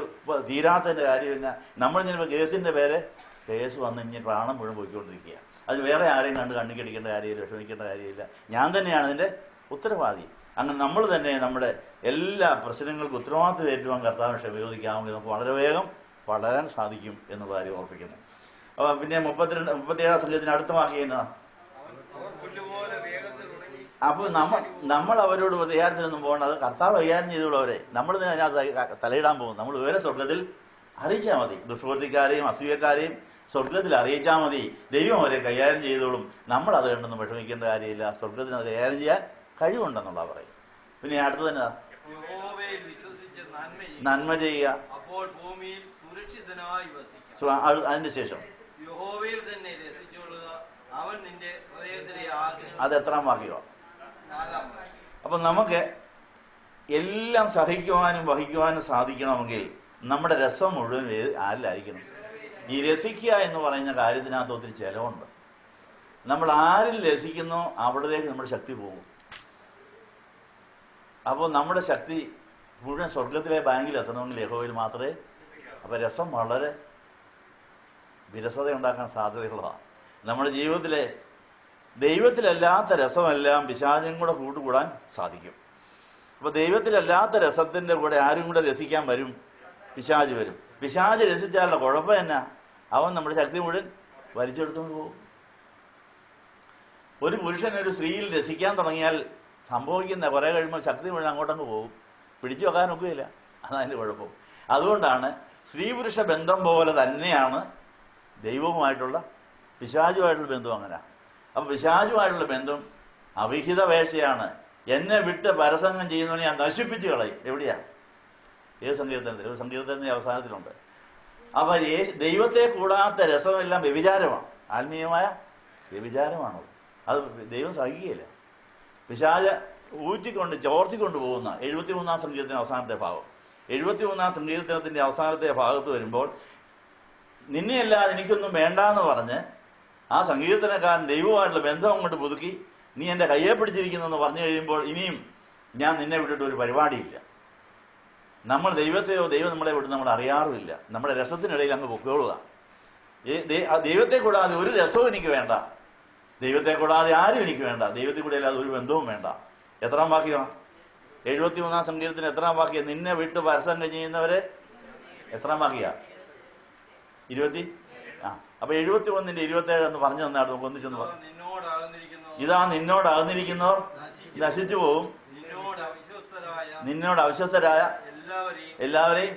തീരാത്തതിൻ്റെ കാര്യം തന്നെ. നമ്മൾ ചിലപ്പോൾ കേസിൻ്റെ പേരെ കേസ് വന്ന് ഇനി പ്രാണം മുഴുവൻ പോയിക്കൊണ്ടിരിക്കുക. അത് വേറെ ആരെയും കണ്ണിക്കടിക്കേണ്ട കാര്യമില്ല, വിഷമിക്കേണ്ട കാര്യമില്ല. ഞാൻ തന്നെയാണ് ഇതിൻ്റെ ഉത്തരവാദി. അങ്ങനെ നമ്മൾ തന്നെ നമ്മുടെ എല്ലാ പ്രശ്നങ്ങൾക്കും ഉത്തരവാദിത്വം ഏറ്റുവാൻ കർത്താവിനെ ക്ഷമയോദിക്കാമെങ്കിൽ നമുക്ക് വളരെ വേഗം വളരാൻ സാധിക്കും എന്നുള്ള കാര്യം ഓർപ്പിക്കുന്നു. അപ്പോൾ പിന്നെ 37-ാം സംഘത്തിന് അടുത്ത വാക്യം എന്നാ? അപ്പോൾ നമ്മൾ അവരോട് വിചാരത്തിനൊന്നും പോകണ്ട, അത് കർത്താവ് കൈകാര്യം ചെയ്തുള്ളവരെ നമ്മൾ തന്നെ അതിനകത്ത് തലയിടാൻ പോകും. നമ്മൾ വേറെ സ്വർഗത്തിൽ അറിയിച്ചാൽ മതി. ദുഷ്പ്രവൃത്തിക്കാരെയും അസൂയക്കാരെയും സ്വർഗത്തിൽ അറിയിച്ചാൽ മതി. ദൈവം അവരെ കൈകാര്യം ചെയ്തോളും. നമ്മൾ അത് കണ്ടൊന്നും വിഷമിക്കേണ്ട കാര്യമില്ല. സ്വർഗത്തിന് അത് കൈകാര്യം ചെയ്യാൻ കഴിവുണ്ടെന്നുള്ള പറയും. പിന്നെ അടുത്ത് തന്നെ നന്മ ചെയ്യുക. അതിന്റെ ശേഷം അത് എത്രാം വാക്യോ? അപ്പൊ നമുക്ക് എല്ലാം സഹിക്കുവാനും വഹിക്കുവാനും സാധിക്കണമെങ്കിൽ നമ്മുടെ രസം മുഴുവൻ ആരിലായിരിക്കണം? ഈ രസിക്കുക എന്ന് പറയുന്ന കാര്യത്തിനകത്ത് ഒത്തിരി ചെലവുണ്ട്. നമ്മൾ ആരിൽ രസിക്കുന്നോ അവിടത്തേക്ക് നമ്മുടെ ശക്തി പോകും. അപ്പോൾ നമ്മുടെ ശക്തി മുഴുവൻ സ്വർഗത്തിലെ ബാങ്കിൽ എത്തണമെങ്കിൽ യഹോവയിൽ മാത്രമേ. അപ്പോൾ രസം വളരെ വിരസത ഉണ്ടാക്കാൻ സാധ്യതയുള്ളതാണ്. നമ്മുടെ ജീവിതത്തിലെ ദൈവത്തിലല്ലാത്ത രസമെല്ലാം പിശാചിനും കൂടെ കൂട്ടുകൂടാൻ സാധിക്കും. അപ്പോൾ ദൈവത്തിലല്ലാത്ത രസത്തിൻ്റെ കൂടെ ആരും കൂടെ രസിക്കാൻ വരും? പിശാച് വരും. പിശാച് രസിച്ചാലുള്ള കുഴപ്പം എന്നാ? അവൻ നമ്മുടെ ശക്തി മുഴുവൻ വലിച്ചെടുത്തുകൊണ്ട് പോകും. ഒരു പുരുഷൻ ഒരു സ്ത്രീയിൽ രസിക്കാൻ തുടങ്ങിയാൽ സംഭവിക്കുന്ന കുറേ കഴിയുമ്പോൾ ശക്തി മുഴുവൻ അങ്ങോട്ടങ്ങ് പോകും. പിടിച്ചു വെക്കാനൊക്കുകയില്ല. അതതിൻ്റെ കുഴപ്പം. അതുകൊണ്ടാണ് സ്ത്രീ പുരുഷ ബന്ധം പോലെ തന്നെയാണ് ദൈവവുമായിട്ടുള്ള പിശാചുമായിട്ടുള്ള ബന്ധം. അങ്ങനെ. അപ്പം പിശാചുമായിട്ടുള്ള ബന്ധം അവിഹിത വേഴ്ചയാണ്. എന്നെ വിട്ട് പരസംഗം ചെയ്യുന്നവനെ ഞാൻ നശിപ്പിച്ച് കളയും. എവിടെയാ? ഏത് സങ്കീർത്തനത്തിൽ? ഒരു സങ്കീർത്തനത്തിന്റെ അവസാനത്തിലുണ്ട്. അപ്പൊ ദൈവത്തെ കൂടാത്ത രസമെല്ലാം വ്യഭിചാരമാണ്, ആത്മീയമായ വ്യഭിചാരമാണത്. അത് ദൈവം സഹിക്കുകയില്ല. പിശാച ഊറ്റിക്കൊണ്ട് ചോർത്തിക്കൊണ്ട് പോകുന്ന 73-ാം സങ്കീർത്തന അവസാനത്തെ ഭാഗം. 73-ാം സങ്കീർത്തനത്തിന്റെ അവസാനത്തെ ഭാഗത്ത് വരുമ്പോൾ നിന്നെയല്ലാതെ എനിക്കൊന്നും വേണ്ടാന്ന് പറഞ്ഞ് ആ സങ്കീർത്തനക്കാരൻ ദൈവമായിട്ടുള്ള ബന്ധം അങ്ങോട്ട് പുതുക്കി നീ എൻ്റെ കയ്യെ പിടിച്ചിരിക്കുന്നു എന്ന് പറഞ്ഞു കഴിയുമ്പോൾ ഇനിയും ഞാൻ നിന്നെ വിട്ടിട്ട് ഒരു പരിപാടിയില്ല. നമ്മൾ ദൈവത്തെയോ ദൈവം നമ്മളെ വിട്ട് നമ്മൾ അറിയാറുമില്ല. നമ്മുടെ രസത്തിനിടയിൽ അങ്ങ് പൊക്കോളുക. ദൈവത്തെ കൂടാതെ ഒരു രസവും എനിക്ക് വേണ്ട, ദൈവത്തെ കൂടാതെ ആരും എനിക്ക് വേണ്ട, ദൈവത്തെ കൂടെ അല്ലാതെ ഒരു ബന്ധവും വേണ്ട. എത്രാം വാക്യമാണ്? 73-ാം സങ്കീർത്തനം എത്രാം വാക്യം? നിന്നെ വിട്ട് പരസംഗം ചെയ്യുന്നവരെ എത്രാം വാക്യ? 20. അപ്പൊ 71-ന്റെ 27 എന്ന് പറഞ്ഞു തന്നാണ് നമുക്ക് ഒന്നിച്ചെന്ന് പറഞ്ഞു. ഇതാ നിന്നോടാകുന്നിരിക്കുന്നവർ നശിച്ചു പോകും, നിന്നോട് അവിശ്വസ്തരായ എല്ലാവരെയും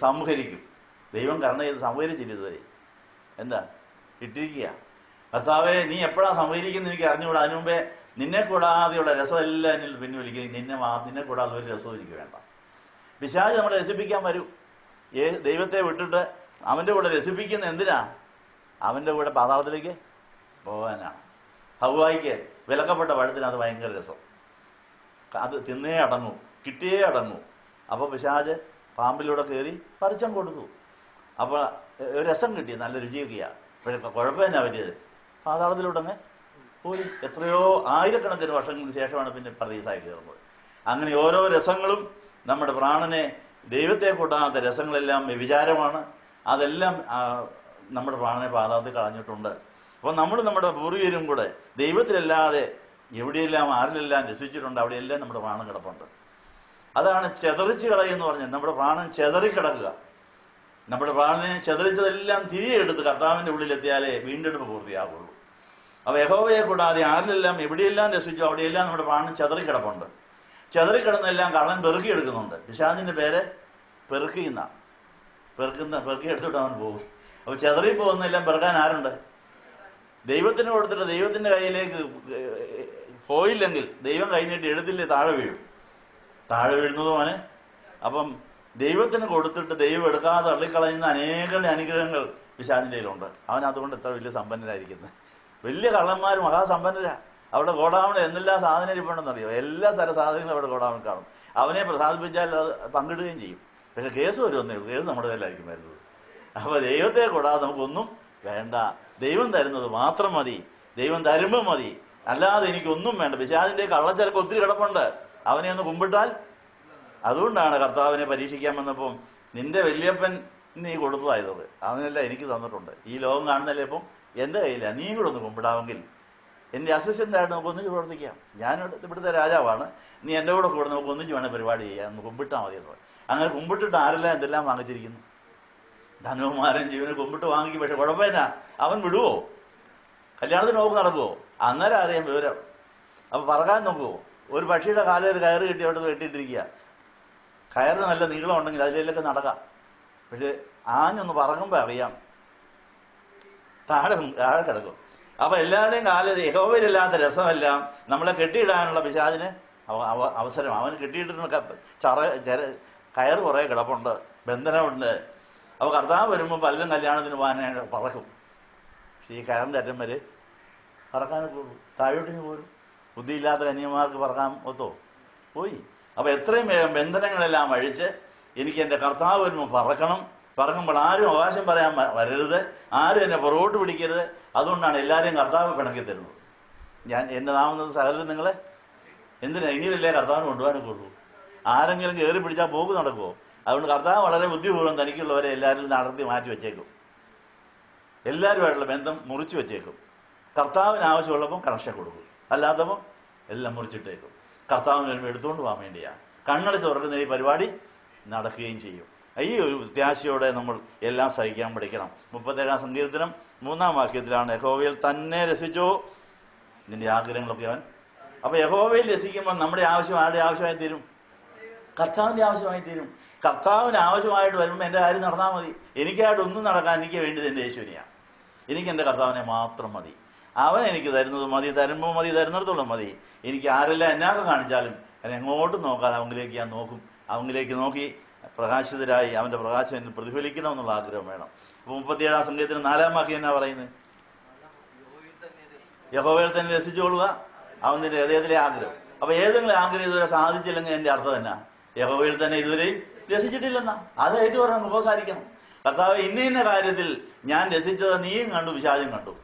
സംഹരിക്കും. ദൈവം കരുണ ചെയ്ത് സംവദിച്ചില്ല ഇതുവരെ. എന്താ ഇട്ടിരിക്കുക? കർത്താവെ നീ എപ്പോഴാണ് സംവദിക്കുന്നത് എനിക്ക് അറിഞ്ഞുകൂടാ, അതിനു മുമ്പേ നിന്നെ കൂടാതെയുള്ള രസമെല്ലാം എന്നിൽ പിൻവലിക്കുക, നിന്നെ കൂടാതെ ഒരു രസവും എനിക്ക് വേണ്ട. പിശാച് നമ്മളെ രസിപ്പിക്കാൻ വരും. ദൈവത്തെ വിട്ടിട്ട് അവൻ്റെ കൂടെ രസിപ്പിക്കുന്ന എന്തിനാ? അവൻ്റെ കൂടെ പാതാളത്തിലേക്ക് പോകാനാണ്. ഹവ്വായിക്ക് വിലക്കപ്പെട്ട പഴത്തിന് അത് ഭയങ്കര രസം, അത് തിന്നേ അടങ്ങൂ, കിട്ടിയേ അടങ്ങൂ. അപ്പോൾ പിശാച് പാമ്പിലൂടെ കയറി പറിച്ചം കൊടുത്തു. അപ്പോൾ ഒരു രസം കിട്ടി, നല്ല രുചിയൊക്കെയാണ്. പക്ഷേ കുഴപ്പം തന്നെ പറ്റിയത്, പാതാളത്തിലൂടെ പോയി. എത്രയോ ആയിരക്കണക്കിന് വർഷങ്ങൾക്ക് ശേഷമാണ് പിന്നെ പർദീസായി കയറുന്നത്. അങ്ങനെ ഓരോ രസങ്ങളും നമ്മുടെ പ്രാണനെ, ദൈവത്തെ കൂട്ടാത്ത രസങ്ങളെല്ലാം വ്യഭിചാരമാണ്. അതെല്ലാം നമ്മുടെ പ്രാണനെ പാതാളത്തിൽ കളഞ്ഞിട്ടുണ്ട്. അപ്പോൾ നമ്മുടെ പൂർവികരും കൂടെ ദൈവത്തിലല്ലാതെ എവിടെയെല്ലാം ആരിലെല്ലാം രസിച്ചിട്ടുണ്ട്, അവിടെയെല്ലാം നമ്മുടെ പ്രാണൻ കിടപ്പുണ്ട്. അതാണ് ചെതറിച്ച് കളയെന്ന് പറഞ്ഞാൽ നമ്മുടെ പ്രാണൻ ചെതറിക്കിടക്കുക. നമ്മുടെ പ്രാണനെ ചെതറിച്ചതെല്ലാം തിരികെ എടുത്ത് കർത്താവിൻ്റെ ഉള്ളിലെത്തിയാലേ വീണ്ടെടുപ്പ് പൂർത്തിയാകുള്ളൂ. അപ്പോൾ യഹോവയെ കൂടാതെ ആരിലെല്ലാം എവിടെയെല്ലാം രസിച്ചോ അവിടെയെല്ലാം നമ്മുടെ പ്രാണൻ ചെതറിക്കിടപ്പുണ്ട്. ചെതറിക്കിടന്നെല്ലാം കള്ളൻ പെറുക്കിയെടുക്കുന്നുണ്ട്. പിശാചിൻ്റെ പേര് പെറുക്കി എടുത്തിട്ട് അവൻ പോകും. അപ്പോൾ ചെതറി പോകുന്നതെല്ലാം പെറുക്കാൻ ആരുണ്ട്? ദൈവത്തിന് കൊടുത്തിട്ട് ദൈവത്തിൻ്റെ കയ്യിലേക്ക് പോയില്ലെങ്കിൽ ദൈവം കൈ നീട്ടി എടുത്തില്ലേ താഴെ വീഴും. താഴെ വീഴുന്നതും അവന്. അപ്പം ദൈവത്തിന് കൊടുത്തിട്ട് ദൈവം എടുക്കാതെ തള്ളിക്കളയുന്ന അനേകം അനുഗ്രഹങ്ങൾ പിശാചിൻ്റെ കയ്യിലുണ്ട്. അവൻ അതുകൊണ്ട് എത്ര വലിയ സമ്പന്നരായിരിക്കുന്നത്. വലിയ കള്ളന്മാർ മഹാസമ്പന്നരാ. അവിടെ ഗോഡാവണിൽ എന്തെല്ലാം സാധനം ഇരിപ്പുണ്ടെന്നറിയോ? എല്ലാ തരം സാധനങ്ങളും അവിടെ ഗോഡാവണിൽ കാണും. അവനെ പ്രസാദിപ്പിച്ചാൽ അത് പങ്കിടുകയും ചെയ്യും. പക്ഷെ കേസ് വരുമെന്നേ ഉള്ളൂ, കേസ് നമ്മുടെ കയ്യിലായിരിക്കും വരുന്നത്. അപ്പോൾ ദൈവത്തെ കൂടാതെ നമുക്കൊന്നും വേണ്ട. ദൈവം തരുന്നത് മാത്രം മതി, ദൈവം തരുമ്പോൾ മതി, അല്ലാതെ എനിക്കൊന്നും വേണ്ട. പിശാചിൻ്റെ കള്ളച്ചരക്ക് ഒത്തിരി കിടപ്പുണ്ട്, അവനെ ഒന്ന് കുമ്പിട്ടാൽ. അതുകൊണ്ടാണ് കർത്താവിനെ പരീക്ഷിക്കാൻ വന്നപ്പം നിന്റെ വല്യപ്പൻ നീ കൊടുത്തതായതത്, അവനെല്ലാം എനിക്ക് തന്നിട്ടുണ്ട്, ഈ ലോകം കാണുന്നല്ലേ ഇപ്പം എൻ്റെ കയ്യിലാണ്, നീ കൂടെ ഒന്ന് കുമ്പിടാമെങ്കിൽ എൻ്റെ അസിസ്റ്റൻ്റായിട്ട് നമുക്ക് ഒന്നിച്ച് പ്രവർത്തിക്കാം. ഞാൻ ഇവിടുത്തെ രാജാവാണ്, നീ എൻ്റെ കൂടെ നമുക്ക് ഒന്നിച്ച് വേണേൽ പരിപാടി ചെയ്യാം, ഒന്ന് കുമ്പിട്ടാൽ മതി എന്ന്. അങ്ങനെ കുമ്പിട്ടിട്ട് ആരെല്ലാം എന്തെല്ലാം വാങ്ങിച്ചിരിക്കുന്നു. ധനുമാരൻ ജീവനെ കുമ്പിട്ട് വാങ്ങിക്കും. പക്ഷെ കുഴപ്പമില്ല, അവൻ വിടുവോ? കല്യാണത്തിന് നോക്ക് നടക്കുമോ? അന്നേരം അറിയാം വിവരം. അപ്പോൾ പറക്കാൻ നോക്കുമോ? ഒരു പക്ഷിയുടെ കാലിൽ ഒരു കയറ് കെട്ടി അവിടെ കെട്ടിയിട്ടിരിക്കുക. കയറിന് നല്ല നീളം ഉണ്ടെങ്കിൽ അതിലൊക്കെ നടക്കാം. പക്ഷെ ആഞ്ഞൊന്ന് പറങ്ങുമ്പോൾ അറിയാം താഴെ കിടക്കും. അപ്പോൾ എല്ലാവരുടെയും കാലത്ത് യഹോവയിലില്ലാത്ത രസമെല്ലാം നമ്മളെ കെട്ടിയിടാനുള്ള പിശാചിന് അവസരം. അവന് കെട്ടിയിട്ടിരുന്ന കയറ് കുറേ കിടപ്പുണ്ട്, ബന്ധനമുണ്ട്. അപ്പോൾ കർത്താവ് വരുമ്പോൾ പലരും കല്യാണത്തിന് പോകാനായിട്ട് പറക്കും. പക്ഷേ ഈ കയറിൻ്റെ അറ്റം വരെ പറക്കാനൊക്കെ ഉള്ളൂ, താഴോട്ടിന് പോരും. ബുദ്ധിയില്ലാത്ത കന്യന്മാർക്ക് പറക്കാൻ ഒത്തോ? പോയി. അപ്പോൾ എത്രയും വേഗം ബന്ധനങ്ങളെല്ലാം അഴിച്ച് എനിക്ക് എൻ്റെ കർത്താവ് വരുമ്പോൾ പറക്കണം. പറങ്ങുമ്പോൾ ആരും അവകാശം പറയാൻ വരരുത്, ആരും എന്നെ പുറകോട്ട് പിടിക്കരുത്. അതുകൊണ്ടാണ് എല്ലാവരെയും കർത്താവ് പിണക്കി തരുന്നത്. എന്നെ നാവുന്നത് സകലരും നിങ്ങളെ എന്തിനാ ഇനിയല്ലേ കർത്താവിന് കൊണ്ടുപോകാനൊക്കെ ഉള്ളൂ. ആരെങ്കിലും കയറി പിടിച്ചാൽ പോക്ക് നടക്കുമോ? അതുകൊണ്ട് കർത്താവ് വളരെ ബുദ്ധിപൂർവ്വം തനിക്കുള്ളവരെ എല്ലാവരും നടത്തി മാറ്റി വെച്ചേക്കും. എല്ലാവരുമായിട്ടുള്ള ബന്ധം മുറിച്ച് വെച്ചേക്കും. കർത്താവിന് ആവശ്യമുള്ളപ്പം കണക്ഷൻ കൊടുക്കും, അല്ലാത്തപ്പം എല്ലാം മുറിച്ചിട്ടേക്കും. കർത്താവിന് വരുമ്പോൾ എടുത്തുകൊണ്ട് പോകാൻ വേണ്ടിയാണ്. കണ്ണടച്ച് തുറക്കുന്ന ഈ പരിപാടി നടക്കുകയും ചെയ്യും. ഈ ഒരു പ്രത്യാശയോടെ നമ്മൾ എല്ലാം സഹിക്കാൻ പഠിക്കണം. 37-ാം സങ്കീർത്തനം 3-ാം വാക്യത്തിലാണ് യഹോവയിൽ തന്നെ രസിച്ചോ നിന്റെ ആഗ്രഹങ്ങളൊക്കെ അവൻ. അപ്പോൾ യഹോവയിൽ രസിക്കുമ്പോൾ നമ്മുടെ ആവശ്യം ആരുടെ ആവശ്യമായി തീരും? കർത്താവിൻ്റെ ആവശ്യമായി തീരും. കർത്താവിന് ആവശ്യമായിട്ട് വരുമ്പോൾ എൻ്റെ കാര്യം നടന്നാൽ മതി. എനിക്കായിട്ട് ഒന്നും നടക്കാൻ എനിക്ക് വേണ്ടത് എൻ്റെ യേശുവിനെയാണ്. എനിക്ക് എൻ്റെ കർത്താവിനെ മാത്രം മതി. അവൻ എനിക്ക് തരുന്നത് മതി, തരുമ്പോൾ മതി, തരുന്നിടത്തോളം മതി. എനിക്ക് ആരെല്ലാം എന്നാക്കെ കാണിച്ചാലും ഞാൻ എങ്ങോട്ടും നോക്കാതെ അവങ്കിലേക്ക് ഞാൻ നോക്കും. അവങ്കിലേക്ക് നോക്കി പ്രകാശിതരായി അവൻ്റെ പ്രകാശം എന്നിൽ പ്രതിഫലിക്കണമെന്നുള്ള ആഗ്രഹം വേണം. അപ്പോൾ 37-ാം സങ്കീർത്തനം 4-ാം വാക്യം എന്നാ പറയുന്നത്? യഹോവയിൽ തന്നെ രസിച്ചുകൊള്ളുക, അവൻ നിന്റെ ഹൃദയത്തിലെ ആഗ്രഹം. അപ്പോൾ ഏതെങ്കിലും ആഗ്രഹം ഇതുവരെ സാധിച്ചില്ലെങ്കിൽ എൻ്റെ അർത്ഥം എന്നാ? യഹോവയിൽ തന്നെ ഇതുവരെയും രസിച്ചിട്ടില്ലെന്നാ. അത് ഏറ്റവും പറഞ്ഞ് ഉപസാരിക്കണം. കർത്താവ് ഇന്ന കാര്യത്തിൽ ഞാൻ രസിച്ചത് നീയും കണ്ടു, പിശാചും കണ്ടു.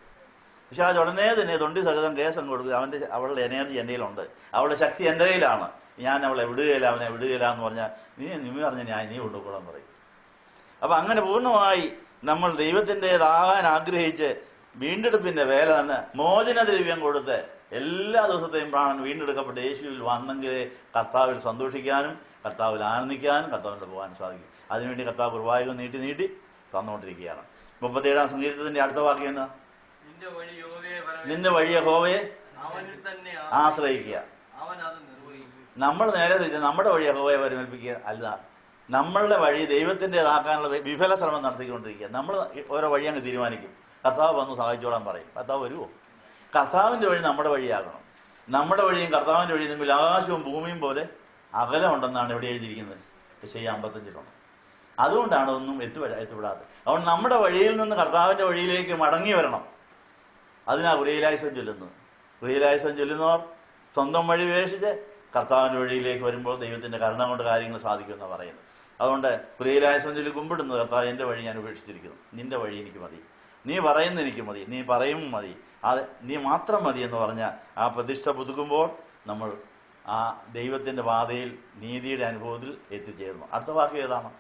പിശാച് ഉടനെ തന്നെ തൊണ്ടി സഹിതം കേസം കൊടുക്കുക. അവളുടെ എനർജി എൻ്റെ കയ്യിലുണ്ട്, അവളുടെ ശക്തി എൻ്റെ കയ്യിലാണ്, ഞാൻ അവളെ വിടുകയില്ല, അവനെ വിടുകയില്ല എന്ന് പറഞ്ഞാൽ നീ പറഞ്ഞ നീ കൊണ്ടുപോകാൻ പറയും. അപ്പം അങ്ങനെ പൂർണ്ണമായി നമ്മൾ ദൈവത്തിൻ്റെതാകാൻ ആഗ്രഹിച്ച് വീണ്ടെടുപ്പിൻ്റെ വേല തന്നെ മോചനദ്രവ്യം കൊടുത്ത് എല്ലാ ദിവസത്തെയും പ്രാണൻ വീണ്ടെടുക്കപ്പെട്ട് യേശുവിൽ വന്നെങ്കിലേ കർത്താവിൽ സന്തോഷിക്കാനും കർത്താവിൽ ആനന്ദിക്കാനും കർത്താവിൻ്റെ പോകാനും സാധിക്കും. അതിനുവേണ്ടി കർത്താവ് കൃപായുഗം നീട്ടി തന്നുകൊണ്ടിരിക്കുകയാണ്. 37-ാം സങ്കീർത്തനത്തിന്റെ അടുത്ത വാക്യം എന്നാ? നിന്റെ വഴി യഹോവയെ ആശ്രയിക്കുക. നമ്മൾ നേരെ തിരിച്ച് നമ്മുടെ വഴി യഹോവയെ പരിമേൽപ്പിക്കുക അല്ല, നമ്മളുടെ വഴി ദൈവത്തിൻ്റെതാക്കാനുള്ള വിഫല ശ്രമം നടത്തിക്കൊണ്ടിരിക്കുക. നമ്മൾ ഓരോ വഴി അങ്ങ് തീരുമാനിക്കും. കർത്താവ് വന്ന് സഹായിച്ചോളാൻ പറയും. കർത്താവ് വരുമോ? കർത്താവിൻ്റെ വഴി നമ്മുടെ വഴിയാകണം. നമ്മുടെ വഴിയും കർത്താവിൻ്റെ വഴിയും തമ്മിൽ ആകാശവും ഭൂമിയും പോലെ അകലമുണ്ടെന്നാണ് ഇവിടെ എഴുതിയിരിക്കുന്നത്. യെശയ്യാ 55 അതുകൊണ്ടാണ് ഒന്നും എത്തിവിടാത്തത്. അതുകൊണ്ട് നമ്മുടെ വഴിയിൽ നിന്ന് കർത്താവിൻ്റെ വഴിയിലേക്ക് മടങ്ങി വരണം. അതിനാ കുരിയലായുസം ചൊല്ലുന്നത്. കുരിയലായുസം ചൊല്ലുന്നവർ സ്വന്തം വഴി ഉപേക്ഷിച്ച് കർത്താവിൻ്റെ വഴിയിലേക്ക് വരുമ്പോൾ ദൈവത്തിൻ്റെ കരുണ കൊണ്ട് കാര്യങ്ങൾ സാധിക്കുമെന്നാണ് പറയുന്നത്. അതുകൊണ്ട് കുരിയലായുസം ചൊല്ലി കുമ്പിടുന്നത്, കർത്താവ് എൻ്റെ വഴി ഞാൻ ഉപേക്ഷിച്ചിരിക്കുന്നു, നിന്റെ വഴി എനിക്ക് മതി, നീ പറയുന്ന എനിക്ക് മതി, നീ പറയും മതി, അത് നീ മാത്രം മതി എന്ന് പറഞ്ഞാൽ ആ പ്രതിഷ്ഠ പുതുക്കുമ്പോൾ നമ്മൾ ആ ദൈവത്തിൻ്റെ പാതയിൽ നീതിയുടെ അനുഭവത്തിൽ എത്തിച്ചേർന്നു. അടുത്ത വാക്യം ഏതാണ്?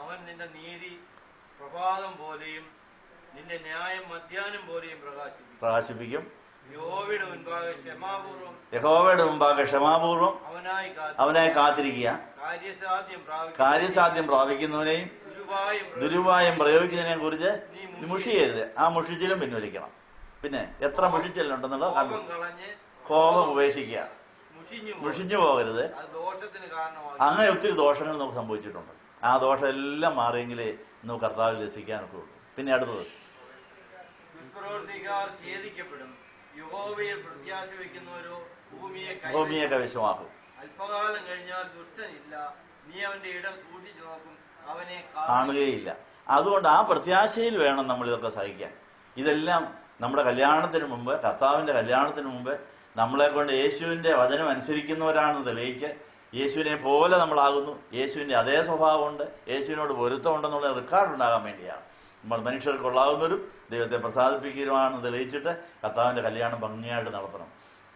അവൻ നിന്റെ നീതി പ്രഭാതം പോലെയും നിന്റെ ന്യായം മധ്യാഹ്നം പോലെയും പ്രകാശിപ്പിക്കും. യഹോവയുടെ മുമ്പാകെ ക്ഷമാപൂർവം അവനായി കാത്തിരിക്കുക. കാര്യസാധ്യം പ്രാപിക്കുന്നവനെയും ദുരുപായം പ്രയോഗിക്കുന്നതിനെ കുറിച്ച് നീ മുഷിയരുത്. ആ മുഷിച്ചിലും പിൻവലിക്കണം. പിന്നെ എത്ര മുഷിച്ചിലുണ്ടെന്നുള്ളത് കണ്ടു. കോപം ഉപേക്ഷിക്കുക, മുഷിഞ്ഞു പോകരുത്. അങ്ങനെ ഒത്തിരി ദോഷങ്ങൾ നമുക്ക് സംഭവിച്ചിട്ടുണ്ട്. ആ ദോഷം എല്ലാം മാറിയെങ്കിലേ നമുക്ക് കർത്താവിൽ രസിക്കാനൊക്കെ ഉള്ളൂ. പിന്നെ അടുത്തത്, ഭൂമിയെ കൈവശമാക്കും. അല്പകാലം കഴിഞ്ഞാൽ ദുഷ്ടനില്ല, നീ അവന്റെ ഇടം സൂക്ഷിച്ചു നോക്കും, അവനെ കാണുകയില്ല. അതുകൊണ്ട് ആ പ്രത്യാശയിൽ വേണം നമ്മൾ ഇതൊക്കെ സഹിക്കാൻ. ഇതെല്ലാം നമ്മുടെ കല്യാണത്തിന് മുമ്പ്, കർത്താവിൻ്റെ കല്യാണത്തിന് മുമ്പ് നമ്മളെ കൊണ്ട് യേശുവിൻ്റെ വചനം അനുസരിക്കുന്നവരാണെന്ന് തെളിയിക്ക്. യേശുവിനെ പോലെ നമ്മളാകുന്നു, യേശുവിൻ്റെ അതേ സ്വഭാവമുണ്ട്, യേശുവിനോട് പൊരുത്തമുണ്ടെന്നുള്ള റെക്കോർഡ് ഉണ്ടാകാൻ വേണ്ടിയാണ്. നമ്മൾ മനുഷ്യർക്കുള്ളാവുന്നവരും ദൈവത്തെ പ്രസാദിപ്പിക്കുകയുമാണെന്ന് തെളിയിച്ചിട്ട് കർത്താവിൻ്റെ കല്യാണം ഭംഗിയായിട്ട് നടത്തണം.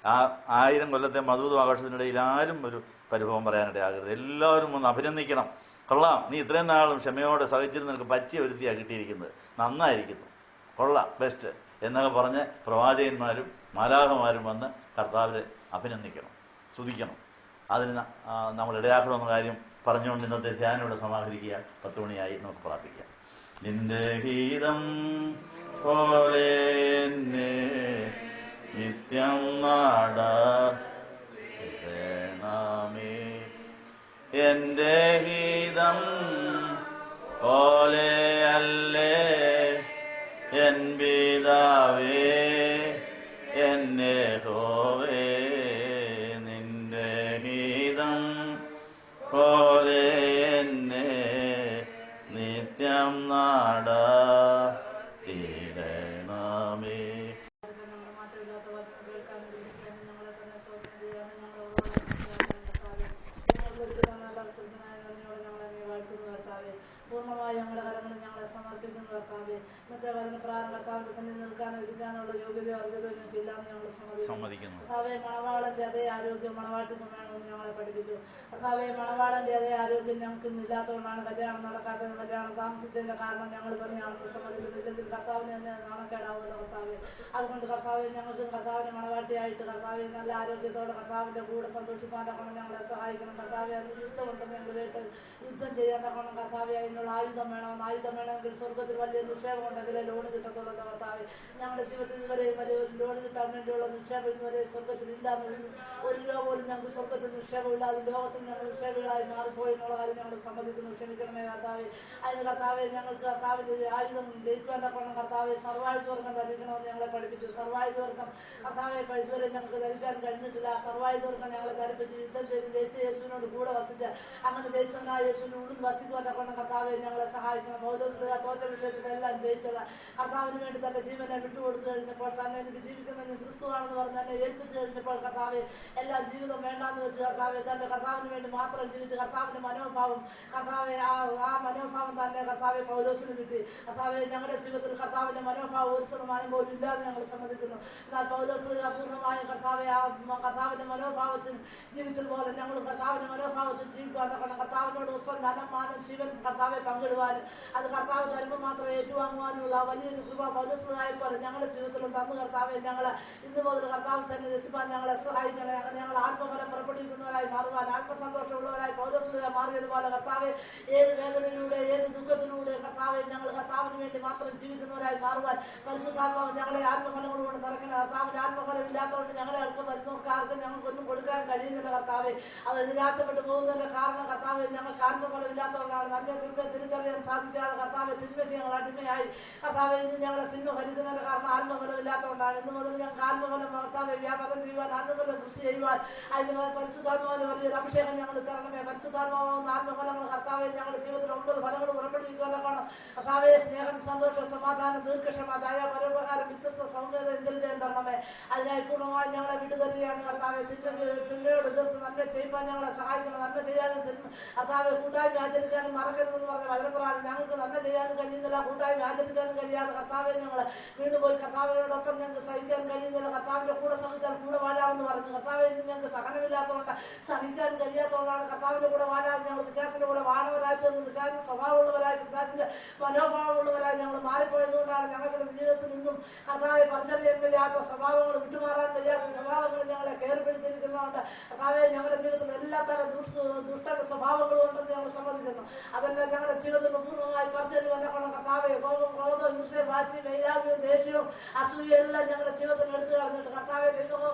ആ 1000 കൊല്ലത്തെ മധുവിധ ആഘോഷത്തിനിടയിൽ ആരും ഒരു പരിഭവം പറയാനിടയാകരുത്. എല്ലാവരും ഒന്ന് അഭിനന്ദിക്കണം. കൊള്ളാം, നീ ഇത്രയും നാളും ക്ഷമയോടെ സഹിച്ചിരുന്ന് നിനക്ക് പറ്റിയ ഒരുത്തിയാണ് കിട്ടിയിരിക്കുന്നത്, നന്നായിരിക്കുന്നു, കൊള്ളാം, ബെസ്റ്റ് എന്നൊക്കെ പറഞ്ഞ് പ്രവാചകന്മാരും മാലാഖമാരും വന്ന് കർത്താവിനെ അഭിനന്ദിക്കണം, സ്തുതിക്കണം. അതിന് നമ്മൾ ഇടയാക്കണമെന്ന കാര്യം പറഞ്ഞുകൊണ്ട് ഇന്നത്തെ ധ്യാനം ഇവിടെ സമാഹരിക്കുക. 10 മണിയായി, നമുക്ക് പ്രാർത്ഥിക്കാം. നിന്റെ ഗീതം പോലെ നിത്യം നാടണമേ, എൻ്റെ ഗീതം പോലെയല്ലേ എൻ പിതാവേ എന്നെ യഹോവേ, നിന്റെ ഗീതം പോലെ എന്നെ നിത്യം നാടണമേ. പൂർണ്ണമായി ഞങ്ങളുടെ കരങ്ങളിൽ ഞങ്ങളെ സമർപ്പിക്കുന്നു കർത്താവേ. ഇന്നത്തെ വചനപ്രകാരം കർത്താവിന്റെ സന്നിധി നിൽക്കാനോ ഇരിക്കാനുള്ള യോഗ്യതയോ അർഹതയോ ഞങ്ങൾക്ക് ഇല്ലാന്ന് ഞങ്ങൾ സമ്മതിക്കുന്നു. കർത്താവേ, മണവാളന്റെ അതേ ആരോഗ്യം മണവാട്ടിന് വേണമെന്ന് ഞങ്ങളെ പഠിപ്പിച്ചു. കർത്താവേ, മണവാളന്റെ അതേ ആരോഗ്യം ഞങ്ങൾക്ക് ഇന്നില്ലാത്തതുകൊണ്ടാണ് കല്യാണം നടക്കാത്തത്. കല്യാണം താമസിച്ചതിന്റെ കാരണം ഞങ്ങൾ തന്നെയാണെന്ന് സമ്മതിക്കുന്നില്ലെങ്കിൽ കർത്താവിന് തന്നെ നാണക്കേടാവുമല്ലോ കർത്താവേ. അതുകൊണ്ട് കർത്താവെ, ഞങ്ങൾക്ക് കർത്താവിനെ മണവാട്ടിയായിട്ട് കർത്താവെ നല്ല ആരോഗ്യത്തോടെ കർത്താവിന്റെ കൂടെ സന്തോഷിപ്പാൻ്റെ കൊണ്ട് ഞങ്ങളെ സഹായിക്കണം കർത്താവെ. അന്ന് യുദ്ധമുണ്ടെന്ന് ഞങ്ങൾ കേട്ട് യുദ്ധം ചെയ്യാൻ്റെ കൊണ്ട് കർത്താവെ അതിനുള്ള ആയുധം വേണമെന്ന്. ആയുധം വേണമെങ്കിൽ സ്വർഗത്തിൽ വലിയ നിക്ഷേപം ഉണ്ടെങ്കിലേ ലോണ് കിട്ടത്തുള്ളൂ കർത്താവെ. ഞങ്ങളുടെ ജീവിതത്തിൽ ഇതുവരെയും വലിയ ലോൺ കിട്ടാൻ വേണ്ടിയുള്ള നിക്ഷേപം ഇതുവരെ സ്വർഗത്തിൽ ഇല്ലാന്ന്, ഒരു രൂപ പോലും ഞങ്ങൾക്ക് സ്വർഗത്തിൽ നിക്ഷേപമില്ലാതെ ലോകത്തിൽ ഞങ്ങൾ നിക്ഷേപികളായി മാറിപ്പോയി എന്നുള്ള കാര്യം ഞങ്ങൾ സമ്മതിക്കുന്നു. ക്ഷമിക്കണമേ കർത്താവെ. അതിന് കർത്താവെ ഞങ്ങൾക്ക് കർത്താവിന്റെ ആയുധം ജയിക്കുവാൻ്റെ കൊണ്ട് കർത്താവെ സർവായുധവർഗം ധരിക്കണമെന്ന് ഞങ്ങളെ പഠിപ്പിച്ചു. സർവായുധവർഗം കർത്താവെ ഇതുവരെ ഞങ്ങൾക്ക് ധരിക്കാൻ കഴിഞ്ഞിട്ടില്ല. സർവായുധവർഗം ഞങ്ങളെ ധരിപ്പിച്ചു. യുദ്ധം ചെയ്ത് ജയിച്ച യേശുവിനോട് കൂടെ വസിച്ച് അങ്ങനെ ജയിച്ചവനായ യേശുവിന് ഉള്ളിൽ വസിക്കുവാൻ്റെ കൊണ്ട് കർത്താവെ ഞങ്ങളെ സഹായിക്കണം. പൗലോസ് തോറ്റ വിഷയത്തിലെല്ലാം ജയിച്ചത് കർത്താവിന് വേണ്ടി തന്റെ ജീവനെ വിട്ടുകൊടുത്തു കഴിഞ്ഞപ്പോൾ, തന്നെ എനിക്ക് ജീവിക്കുന്നതിന് ക്രിസ്തുവാണെന്ന് പറഞ്ഞ് തന്നെ ഏൽപ്പിച്ചു കഴിഞ്ഞപ്പോൾ കർത്താവെ എല്ലാ ജീവിതം വേണ്ടാന്ന് വെച്ച് കർത്താവെ തന്റെ കർത്താവിന് വേണ്ടി മാത്രം ജീവിച്ച് കർത്താവിന്റെ മനോഭാവം കർത്താവെ ആ മനോഭാവം തന്നെ കർത്താവെ പൗലോസിന് കിട്ടി. കർത്താവെ, ഞങ്ങളുടെ ജീവിതത്തിൽ കർത്താവിന്റെ മനോഭാവം 1% പോലും ഇല്ലാതെ ഞങ്ങൾ സമ്മതിക്കുന്നു. എന്നാൽ പൗലോസ് അപൂർണമായ കർത്താവെ ആ കർത്താവിന്റെ മനോഭാവത്തിൽ ജീവിച്ചതുപോലെ ഞങ്ങൾ കർത്താവിന്റെ മനോഭാവത്തിൽ ജീവിക്കുവാൻ കർത്താവിനോട് ഒപ്പം ധനം മാനം ജീവൻ കർത്താവെ പങ്കിടുവാനും അത് കർത്താവ് ജന്മം മാത്രം ഏറ്റുവാങ്ങുവാനുള്ള വലിയൊരു കൃപ പൗലോസ്ലിഹായെ പോലെ ഞങ്ങളുടെ ജീവിതത്തിലും തന്നു കർത്താവെ. ഞങ്ങൾ ഇന്ന് മുതൽ കർത്താവിൽ തന്നെ രസിപ്പാൻ ഞങ്ങളെ സഹായിക്കണേ. അങ്ങനെ ഞങ്ങൾ ആത്മഫലം പുറപ്പെടുവിക്കുന്നവരായി മാറുവാൻ, ആത്മസന്തോഷമുള്ളവരായി പൗലോസ്ലിഹ മാറിയതുപോലെ കർത്താവെ, ഏത് വേദനയിലൂടെ ഏത് ദുഃഖത്തിലൂടെ കർത്താവെ ഞങ്ങൾ കർത്താവിന് വേണ്ടി മാത്രം ജീവിക്കുന്നവരായി മാറുവാൻ പരിശുദ്ധാത്മാവ് ഞങ്ങളെ ആത്മഫലങ്ങൾ കൊണ്ട് നിറയ്ക്കണം. കർത്താവിന് ആത്മഫലം ഇല്ലാത്തതുകൊണ്ട് ഞങ്ങളെ വരുന്നവർക്കാർക്കും ഞങ്ങൾക്കൊന്നും കൊടുക്കാൻ കഴിയുന്നില്ല കർത്താവെ. അവർ നിരാശപ്പെട്ടു പോകുന്നതിന്റെ കാരണം കർത്താവ് ഞങ്ങൾക്ക് ആത്മഫലം ഇല്ലാത്തതുകൊണ്ടാണ്. നല്ല തിന്മ തിരിച്ചറിയാൻ സാധിക്കാതെ കർത്താവെ തിന്മയ്ക്ക് ഞങ്ങൾ അടിമയായി കർത്താവെ. ഇന്ന് ഞങ്ങളെ തിന്മ ഭരിക്കുന്നതിന്റെ കാരണം ആത്മഫലം ഇല്ലാത്തതുകൊണ്ടാണ്. ഇന്ന് മുതൽ ഞങ്ങൾക്ക് ആത്മഫലം കർത്താവെ വ്യാപാരം ചെയ്യുവാൻ, ആത്മഫലം കൃഷി ചെയ്യുവാൻ, അതിന് പരിശുദ്ധാത്മാവിന് വലിയൊരു അഭിഷേകം ഞങ്ങൾ തരണമേ. പരിശുദ്ധാത്മാവുന്ന ആത്മഫലങ്ങൾ കർത്താവെ ഞങ്ങളുടെ ജീവിതത്തിൽ 9 ഫലങ്ങൾ പുറപ്പെടുവിക്കുവാനാണ് കർത്താവെ. സ്നേഹം, സന്തോഷം, സമാധാനം, ദീർഘക്ഷമ, ദയ, പരോപകാരം, വിശ്വസ്ത, സൗമ്യത, ഇന്റലിജൻസ് തരണമേ. അതിനായി പൂർണ്ണമായി ഞങ്ങളെ വിട്ടുതരികയാണ് കർത്താവെ. തിന്മയോട് എതിർത്ത് നന്മ ചെയ്യുവാൻ ഞങ്ങളെ സഹായിക്കണം. നന്മ ചെയ്യാനും കർത്താവെ കൂട്ടായ്മ ആചരിക്കാനും മറക്കരുതെന്ന് പറഞ്ഞ വചനപ്രകാരം ഞങ്ങൾക്ക് നന്മ ചെയ്യാനും കഴിയുന്നില്ല, കൂട്ടായ്മ ആചരിക്കാനും കഴിയാതെ കർത്താവെ ഞങ്ങൾ വീണ്ടും പോയി കർത്താവിനോടൊപ്പം ഞങ്ങൾക്ക് സഹിക്കാൻ കഴിയുന്നില്ല. കർത്താവിന്റെ കൂടെ സഹിച്ചാൽ കൂടെ വാഴാമെന്ന് പറഞ്ഞു കർത്താവെ. ഇന്ന് ഞങ്ങൾക്ക് സഹനമില്ലാത്തതുകൊണ്ട് സഹിക്കാൻ കഴിയാത്തതുകൊണ്ടാണ് കർത്താവിന്റെ കൂടെ വാഴാതെ ഞങ്ങൾ പിശാചിന്റെ കൂടെ വാഴവരായി തീർന്നു. പിശാചിന്റെ സ്വഭാവമുള്ളവരായി, പിശാചിന്റെ മനോഭാവമുള്ളവരായി ഞങ്ങൾ മാറിപ്പോയതുകൊണ്ടാണ് ഞങ്ങളുടെ ജീവിതത്തിൽ നിന്നും കർത്താവെ പരിചര്യം കഴിയാത്ത സ്വഭാവങ്ങൾ, വിട്ടുമാറാൻ കഴിയാത്ത സ്വഭാവങ്ങൾ ഞങ്ങളെ കയറിപ്പിടിച്ചിരിക്കുന്നതുകൊണ്ട് കർത്താവെ ഞങ്ങളുടെ ജീവിതത്തിൽ എല്ലാ തരം ദുഷ്ട സ്വഭാവങ്ങളും ഉണ്ടെന്ന് ഞങ്ങൾ സമ്മതിക്കുന്നു. അതെല്ലാം ഞങ്ങളുടെ ജീവിതത്തിൽ പൂർണ്ണമായി പരിചയം വന്നക്കണം കർത്താവെ. കോപം, ക്രോധം, ഈർഷ്യ, വാശി, വൈരാഗ്യവും, ദേഷ്യവും, അസൂയയും എല്ലാം ഞങ്ങളുടെ ജീവിതത്തിൽ എടുത്തു കളഞ്ഞിട്ട് കർത്താവെ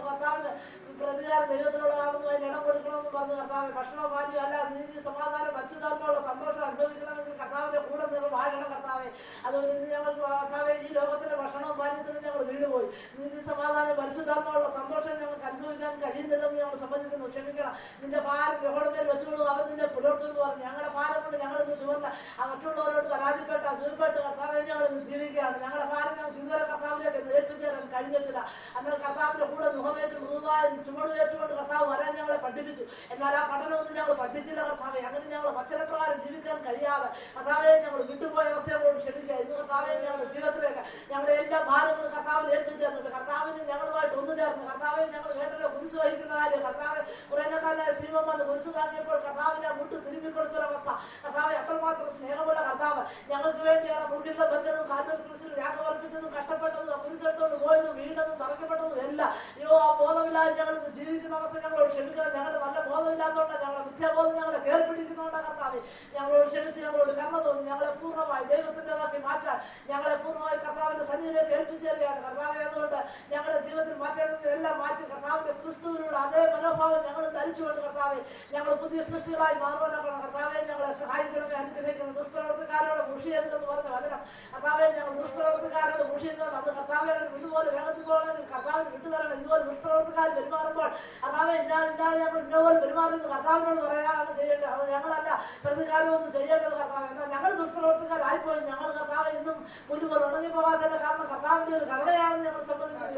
കർത്താവിന് പ്രതികാരം ദൈവത്തിനുള്ളതാണെന്ന് അതിന് ഇടം കൊടുക്കണമെന്ന് പറഞ്ഞു കർത്താവെ. ഭക്ഷണവും പാലിയും അല്ല, നീതി, സമാധാനം, പരിശുദ്ധാത്മാവുള്ള സന്തോഷം അനുഭവിക്കണമെങ്കിൽ കർത്താവിന്റെ കൂടെ നിങ്ങൾ വാഴണം കർത്താവെ. അതുകൊണ്ട് ഇന്ന് ഞങ്ങൾക്ക് കർത്താവെ ഈ ലോകത്തിന്റെ ഭക്ഷണവും പാലിയത്തിനും ഞങ്ങൾ വീണുപോയി. നീതി, സമാധാനം, പരിശുദ്ധാത്മാവുള്ള സന്തോഷം ഞങ്ങൾക്ക് അനുഭവിക്കാൻ കഴിയുന്നില്ലെന്ന് ഞങ്ങൾ സമ്മതിക്കുന്നു. ക്ഷമിക്കണം. നിന്റെ ഭാരം യഹോവയുടെ വെച്ചുകൊള്ളു, അവൻ നിന്നെ പുലർത്തുമെന്ന് പറഞ്ഞു. ഞങ്ങളുടെ ഭാരം കൊണ്ട് ഞങ്ങളിന്ന് ചുവന്ന മറ്റുള്ളവരോട് പരാതിപ്പെട്ട് അസൂയപ്പെട്ട് കർത്താവെ ഞങ്ങൾ ഇന്ന് ജീവിക്കുകയാണ്. ഞങ്ങളുടെ ഭാരം ഞങ്ങൾക്ക് ഇതുവരെ കർത്താവിലേക്ക് ഏൽപ്പിച്ചു തരാൻ കഴിഞ്ഞിട്ടില്ല. എന്നാൽ കർത്താവിന്റെ കൂടെ മുഖമേറ്റ് മൃദുവായ ചുമടുവേറ്റുകൊണ്ട് കർത്താവ് വരാൻ ഞങ്ങളെ പഠിപ്പിച്ചു. എന്നാൽ ആ പഠനമൊന്നും ഞങ്ങൾ പഠിച്ചില്ല കർത്താവെ. അങ്ങനെ ഞങ്ങൾ വചനപ്രകാരം ജീവിക്കാൻ കഴിയാതെ കർത്താവെ ഞങ്ങൾ വിട്ടുപോയ അവസ്ഥയോട് ക്ഷമിക്കുക. ഇന്ന് കർത്താവെ ഞങ്ങളുടെ ജീവിതത്തിലേക്ക് ഞങ്ങളുടെ എല്ലാ ഭാരങ്ങളും കർത്താവിൽ ഏൽപ്പിച്ചു തന്നിട്ട് കർത്താവിന് ഞങ്ങളുമായിട്ട് ഒന്നു ചേർന്ന് കർത്താവെ ഞങ്ങൾ കേട്ടല്ലോ കുരിശ് വഹിക്കുന്ന കാര്യം കർത്താവ് കുറേക്കാലായ സീമം വന്ന് കുരിശ് താങ്ങിയപ്പോൾ കർത്താവിനെ മുട്ട് തിരുമ്മിക്കൊടുത്തൊരവസ്ഥ കർത്താവ് അത്രമാത്രം സ്നേഹമുള്ള കർത്താവ് ഞങ്ങൾക്ക് വേണ്ടിയാണ് മുറികളുടെ ബന്ധനും കാറ്റൽ കുരിശിൽ യാഗമർപ്പിച്ചതും കഷ്ടപ്പെട്ടതും കുരിശെടുത്തോണ്ട് പോയതും വീണതും തറയ്ക്കപ്പെട്ടതും എല്ലാം. അയ്യോ ആ ബോധമില്ലാതെ ഞങ്ങൾ ജീവിക്കുന്ന അവസ്ഥ ഞങ്ങളോട് ക്ഷമിക്കണം. ഞങ്ങളുടെ നല്ല ബോധമില്ലാത്തതുകൊണ്ട് ഞങ്ങളുടെ മിഥ്യാബോധം ഞങ്ങളെ കയറിപ്പിടിക്കുന്നതുകൊണ്ടാണ് കർത്താവ് ഞങ്ങളോട് ക്ഷമിച്ച് ഞങ്ങളോട് കർമ്മ തോന്നി ഞങ്ങളെ പൂർണ്ണമായി ദൈവത്തിൻ്റെതാക്കി മാറ്റാൻ ഞങ്ങളെ പൂർണ്ണമായി കർത്താവിന്റെ സന്നിധിയിലേക്ക് ഏൽപ്പിച്ചു തരികയാണ് കർത്താവെ. അതുകൊണ്ട് ഞങ്ങളുടെ ജീവിതത്തിൽ മാറ്റേണ്ടത് എല്ലാം മാറ്റി കർത്താവിന്റെ ക്രിസ്തുവിനുള്ള അതേ മനോഭാവം ഞങ്ങൾ ധരിച്ചുകൊണ്ട് കർത്താവെ ഞങ്ങൾ പുതിയ സൃഷ്ടികളായി മാറുവാനാക്കണം കർത്താവെ. ഞങ്ങളെ സഹായിക്കണമേ, അനുഗ്രഹിക്കണം. ദുഷ്പ്രവർത്തക്കാരോട് മുഷിയരുതെന്ന് പറഞ്ഞ വചനം കർത്താവെ ഞങ്ങൾ ദുഷ്പ്രവർത്തക്കാരോട് മുഷിയുന്നത് അത് കർത്താവെ ഇതുപോലെ വേഗത്തിൽ പോകണമെങ്കിൽ കർത്താവിന് വിട്ടുതരണം. ഇതുപോലെ ദുഷ്പ്രവർത്തക്കാർ പെരുമാറുമ്പോൾ കർത്താവെ ഇന്നാൾ ഞങ്ങൾ ഇന്നപോലെ പെരുമാറുന്നത് കർത്താവിനോട് പറയാനാണ് ചെയ്യേണ്ടത്. അത് ഞങ്ങളല്ല പ്രതികാരമൊന്നും ചെയ്യേണ്ടത് കർത്താവ്. എന്നാൽ ഞങ്ങൾ ദുഷ്പ്രവർത്തക്കാരായിപ്പോയി ഞങ്ങൾ കർത്താവ് ഇന്നും മുൻപോലെ ഉണങ്ങിപ്പോകാത്തതിന്റെ കാരണം കർത്താവിന്റെ ഒരു കരുണയാണെന്ന് ഞങ്ങൾ സംബന്ധിക്കുന്നു.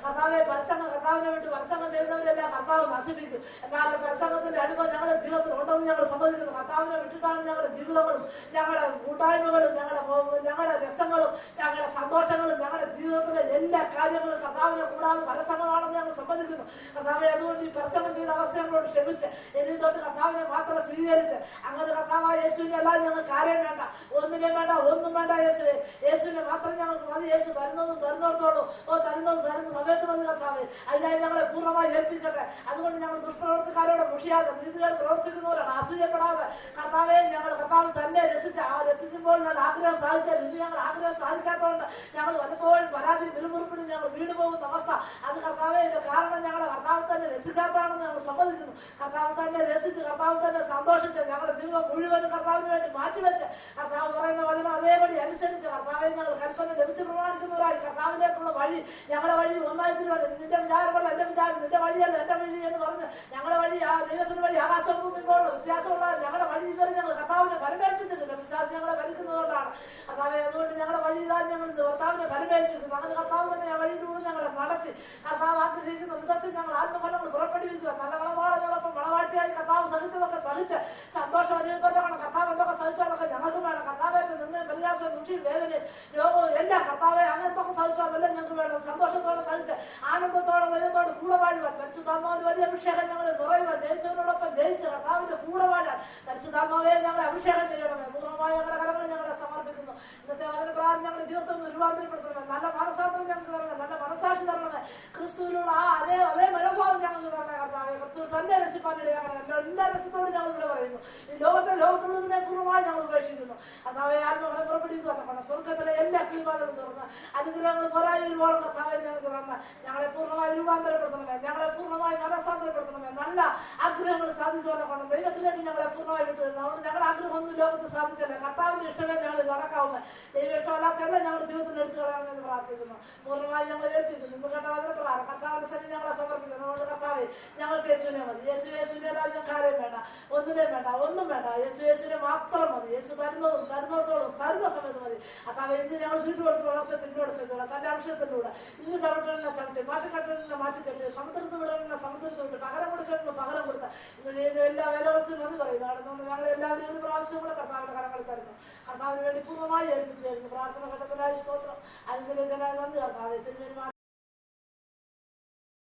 കർത്താവെ പരസംഗം കർത്താവിനെ വിട്ട് പരസംഗം ചെയ്യുന്നവരെല്ലാം കർത്താവ് നശിപ്പിക്കും. എന്നാൽ പരസംഗത്തിന്റെ അനുഭവം ഞങ്ങളുടെ ജീവിതത്തിൽ ഉണ്ടെന്ന് ഞങ്ങൾ സമ്മതിക്കുന്നു. കർത്താവിനെ വിട്ടിട്ടാണ് ഞങ്ങളുടെ ജീവിതങ്ങളും ഞങ്ങളുടെ കൂട്ടായ്മകളും ഞങ്ങളുടെ രസങ്ങളും ഞങ്ങളുടെ സന്തോഷങ്ങളും ഞങ്ങളുടെ ജീവിതത്തിലെ എല്ലാ കാര്യങ്ങളും കർത്താവിനെ കൂടാതെ പരസംഗമാണെന്ന് ഞങ്ങൾ സമ്മതിക്കുന്നു കർത്താവെ. അതുകൊണ്ട് ഈ പരസംഗം ചെയ്ത അവസ്ഥ ഞങ്ങളോട് ക്ഷമിച്ച് ഇനി തൊട്ട് കർത്താവിനെ മാത്രം സ്വീകരിച്ച് അങ്ങനെ കർത്താവായ യേശുവിനെ അല്ലാതെ ഞങ്ങൾക്ക് ആരെയും വേണ്ട, ഒന്നിനെ വേണ്ട, ഒന്നും വേണ്ട. യേശുവിനെ മാത്രം ഞങ്ങൾക്ക് മതി. യേശു തരുന്നതും തരുന്നോടത്തോളൂ തരുന്നതും തരുന്ന സമയത്ത് മതി കർത്താവെ. അതിനായി ഞങ്ങളെ പൂർണ്ണമായി ഏൽപ്പിക്കട്ടെ. അതുകൊണ്ട് ഞങ്ങൾ ദുഷ്പ്രവർത്തക്കാരോട് മുഷിയാതെ നീതികൾ പ്രവർത്തിക്കുന്നവരാണ് അസൂയപ്പെടാതെ കർത്താവെ ഞങ്ങൾ കർത്താവ് തന്നെ രസിക്കുമ്പോൾ ഞാൻ ആഗ്രഹം സാധിച്ചാൽ ഇന്ന് ഞങ്ങൾ ആഗ്രഹം സാധിക്കാത്തതുകൊണ്ട് ഞങ്ങൾ പലപ്പോഴും പരാതി പിറുമുറുപ്പിന് ഞങ്ങൾ വീണു പോകുന്ന അവസ്ഥ അത് കർത്താവെ കാരണം ഞങ്ങളുടെ കർത്താവ് തന്നെ രസിക്കാത്തതാണെന്ന് ഞങ്ങൾ സമ്മതിക്കുന്നു. കർത്താവ് തന്നെ രസിച്ച് കർത്താവ് തന്നെ സന്തോഷിച്ച് ഞങ്ങളുടെ ജീവിതം മുഴുവനും കർത്താവിന് വേണ്ടി മാറ്റിവെച്ച് കർത്താവ് പറയുന്ന വചനം അതേപടി അനുസരിച്ച് കർത്താവെ ഞങ്ങൾ കൽപ്പന ലഭിച്ച് പ്രമാണിക്കുന്നവരായി കർത്താവിലേക്കുള്ള വഴി ഞങ്ങളുടെ വഴി ഒന്നായി തീരുവാൻ നിന്റെ വിചാരമുള്ള എന്റെ വിചാരം നിന്റെ വഴിയല്ല എന്റെ വഴി എന്ന് പറഞ്ഞ് ഞങ്ങളുടെ വഴി ആ ദൈവത്തിന്റെ വഴി ആകാശവും ഭൂമിയുമ്പോൾ വ്യത്യാസമുള്ള ഞങ്ങളുടെ വഴി ഇതുവരെ ഞങ്ങൾ കർത്താവിനെ പരമേൽപ്പിച്ചിട്ടില്ല. വിശ്വാസം ഞങ്ങളെ ഭരിക്കുന്നതുകൊണ്ടാണ് കർത്താവെ. അതുകൊണ്ട് ഞങ്ങളുടെ വഴി ഇതാ ഞങ്ങൾ കർത്താവിനെ പരമേൽപ്പിക്കുന്നു. അങ്ങനെ കർത്താവ് തന്നെ ആ വഴിയിലൂടെ ഞങ്ങളെ നടത്തി കർത്താവ് ആഗ്രഹിക്കുന്ന വിധത്തിൽ ഞങ്ങൾ ആത്മഫലങ്ങൾ പുറപ്പെടുവിക്കുക. നല്ല വളപാടങ്ങളൊപ്പം വളവാട്ടി വേണ്ടിയായി കർത്താവ് സഹിച്ചതൊക്കെ സഹിച്ച് സന്തോഷം അനുഭവപ്പെട്ട കർത്താവ് എന്തൊക്കെ സഹിച്ചോ അതൊക്കെ ഞങ്ങൾക്ക് വേണം. കർത്താവായിട്ട് നിന്ന് പരിഹാസവും ദുഷിയും വേദനയും രോഗവും എല്ലാം കർത്താവെ അങ്ങനത്തൊക്കെ സഹിച്ചോ അതെല്ലാം ഞങ്ങൾക്ക് വേണം. സന്തോഷത്തോടെ സഹിച്ച് ആനന്ദത്തോടെ ദൈവത്തോട് കൂടെ വാഴുവാൻ പരിശുദ്ധാത്മാവിന്റെ വലിയ അഭിഷേകം ഞങ്ങൾ നിറയുവാൻ ജയിച്ചവരോടൊപ്പം ജയിച്ച് കർത്താവിന്റെ കൂടെ വാഴാൻ പരിശുദ്ധാത്മാവെ ഞങ്ങളെ അഭിഷേകം ചെയ്യണമേ. പൂർണ്ണമായ ഞങ്ങളുടെ കരങ്ങൾ ഞങ്ങളെ സമർപ്പിക്കുന്നു. ഇന്നത്തെ വചന പ്രകാരം ഞങ്ങളുടെ ജീവിതത്തിൽ നിന്ന് രൂപാന്തരപ്പെടുത്തണമേ. നല്ല മനസ്സാത്രം ഞങ്ങൾക്ക് തരണമേ. നല്ല മനസാക്ഷി തരണമേ. ക്രിസ്തുവിലുള്ള ആ അതേ മനോഭാവം ഞങ്ങൾക്ക് തരണേ കർത്താവെ. ക്രിസ്തു തന്നെ രസിപ്പാനിടയാകണേ. എല്ലാ രസത്തോടും ഞങ്ങൾ ഇവിടെ പറയുന്നു. ഈ ലോകത്തുള്ളതിനെ പൂർണ്ണമായി ഞങ്ങൾ ഉപേക്ഷിക്കുന്നു. കർത്താവെ ആത്മാക്കളെ പുറപ്പെടുവിക്കുവാൻ സ്വർഗത്തിലെ എല്ലാ കിളിവാതിലും തുറന്ന് അനുഗ്രഹങ്ങൾ പോരായിരോളം കർത്താവെ ഞങ്ങൾക്ക് തന്ന ഞങ്ങളെ പൂർണ്ണമായി രൂപാന്തരപ്പെടുത്തണമേ. ഞങ്ങളെ പൂർണ്ണമായി മനസ്സാന്തരപ്പെടുത്തണമേ. നല്ല ആഗ്രഹങ്ങൾ സാധിക്കുവാനെ കൊണ്ട് ദൈവത്തിലേക്ക് ഞങ്ങളെ പൂർണ്ണമായി വിട്ടു തരുന്നു. അതുകൊണ്ട് ഞങ്ങളുടെ ആഗ്രഹമൊന്നും ലോകത്ത് സാധിച്ചല്ല. കർത്താവിന്റെ ഇഷ്ടമേ ഞങ്ങൾ നടക്കാവുന്നത്. ദൈവം ഇഷ്ടമല്ലാത്തല്ല ഞങ്ങളുടെ ജീവിതത്തിൽ എടുത്തു കളയണമെന്ന് പ്രാർത്ഥിക്കുന്നു. പൂർണ്ണമായി ഞങ്ങൾ ഏൽപ്പിക്കുന്നു. ഇന്ന് കേട്ട വചന പ്രകാരം കർത്താവിന്റെ സന്നിധി ഞങ്ങളെ സമർപ്പിക്കുന്നു. അതുകൊണ്ട് കർത്താവെ ഞങ്ങൾക്ക് യേശുവിനെ മതി. യേശുവിന്റെ രാജ്യം കാര്യം വേണ്ട, ഒന്നിനെയും വേണ്ട, ഒന്നും വേണ്ട. യേശുവിനെ മാത്രം മതി. യേശു തരുന്നോടത്തോളം തരുന്ന സമയത്ത് മതി. കർത്താവെ ഇന്ന് ഞങ്ങൾ തിരിച്ചുകൊടുത്ത് വളർത്തി തിരിഞ്ഞോട് ശ്രദ്ധിക്കണം. തന്റെ അംശത്തിലൂടെ ഇന്ന് ചവിട്ടലിനെ ചവിട്ടി മാറ്റിക്കെട്ടലിനെ മാറ്റിക്കെട്ടി സമുദ്രത്ത് വിടലിനെ സമുദ്രത്ത് വിട്ട് പകരം കൊടുക്കലിന് പകരം കൊടുത്ത ഇന്ന് ചെയ്യുന്ന എല്ലാ വേലകൾക്കും നന്ദി പറയുന്നതാണ്. ഞങ്ങൾ എല്ലാവരും ഒരു പ്രാവശ്യം കൂടെ കർത്താവിന്റെ കരങ്ങളിൽ തരുന്നു. കർത്താവിന് വേണ്ടി പൂർണ്ണമായി ഏൽപ്പിച്ചു തരുന്നു. പ്രാർത്ഥന ഘട്ടത്തിനായി സ്തോത്രം. അനുഗ്രഹത്തിനായി നന്ദി കർത്താവെ. തിരുമേനി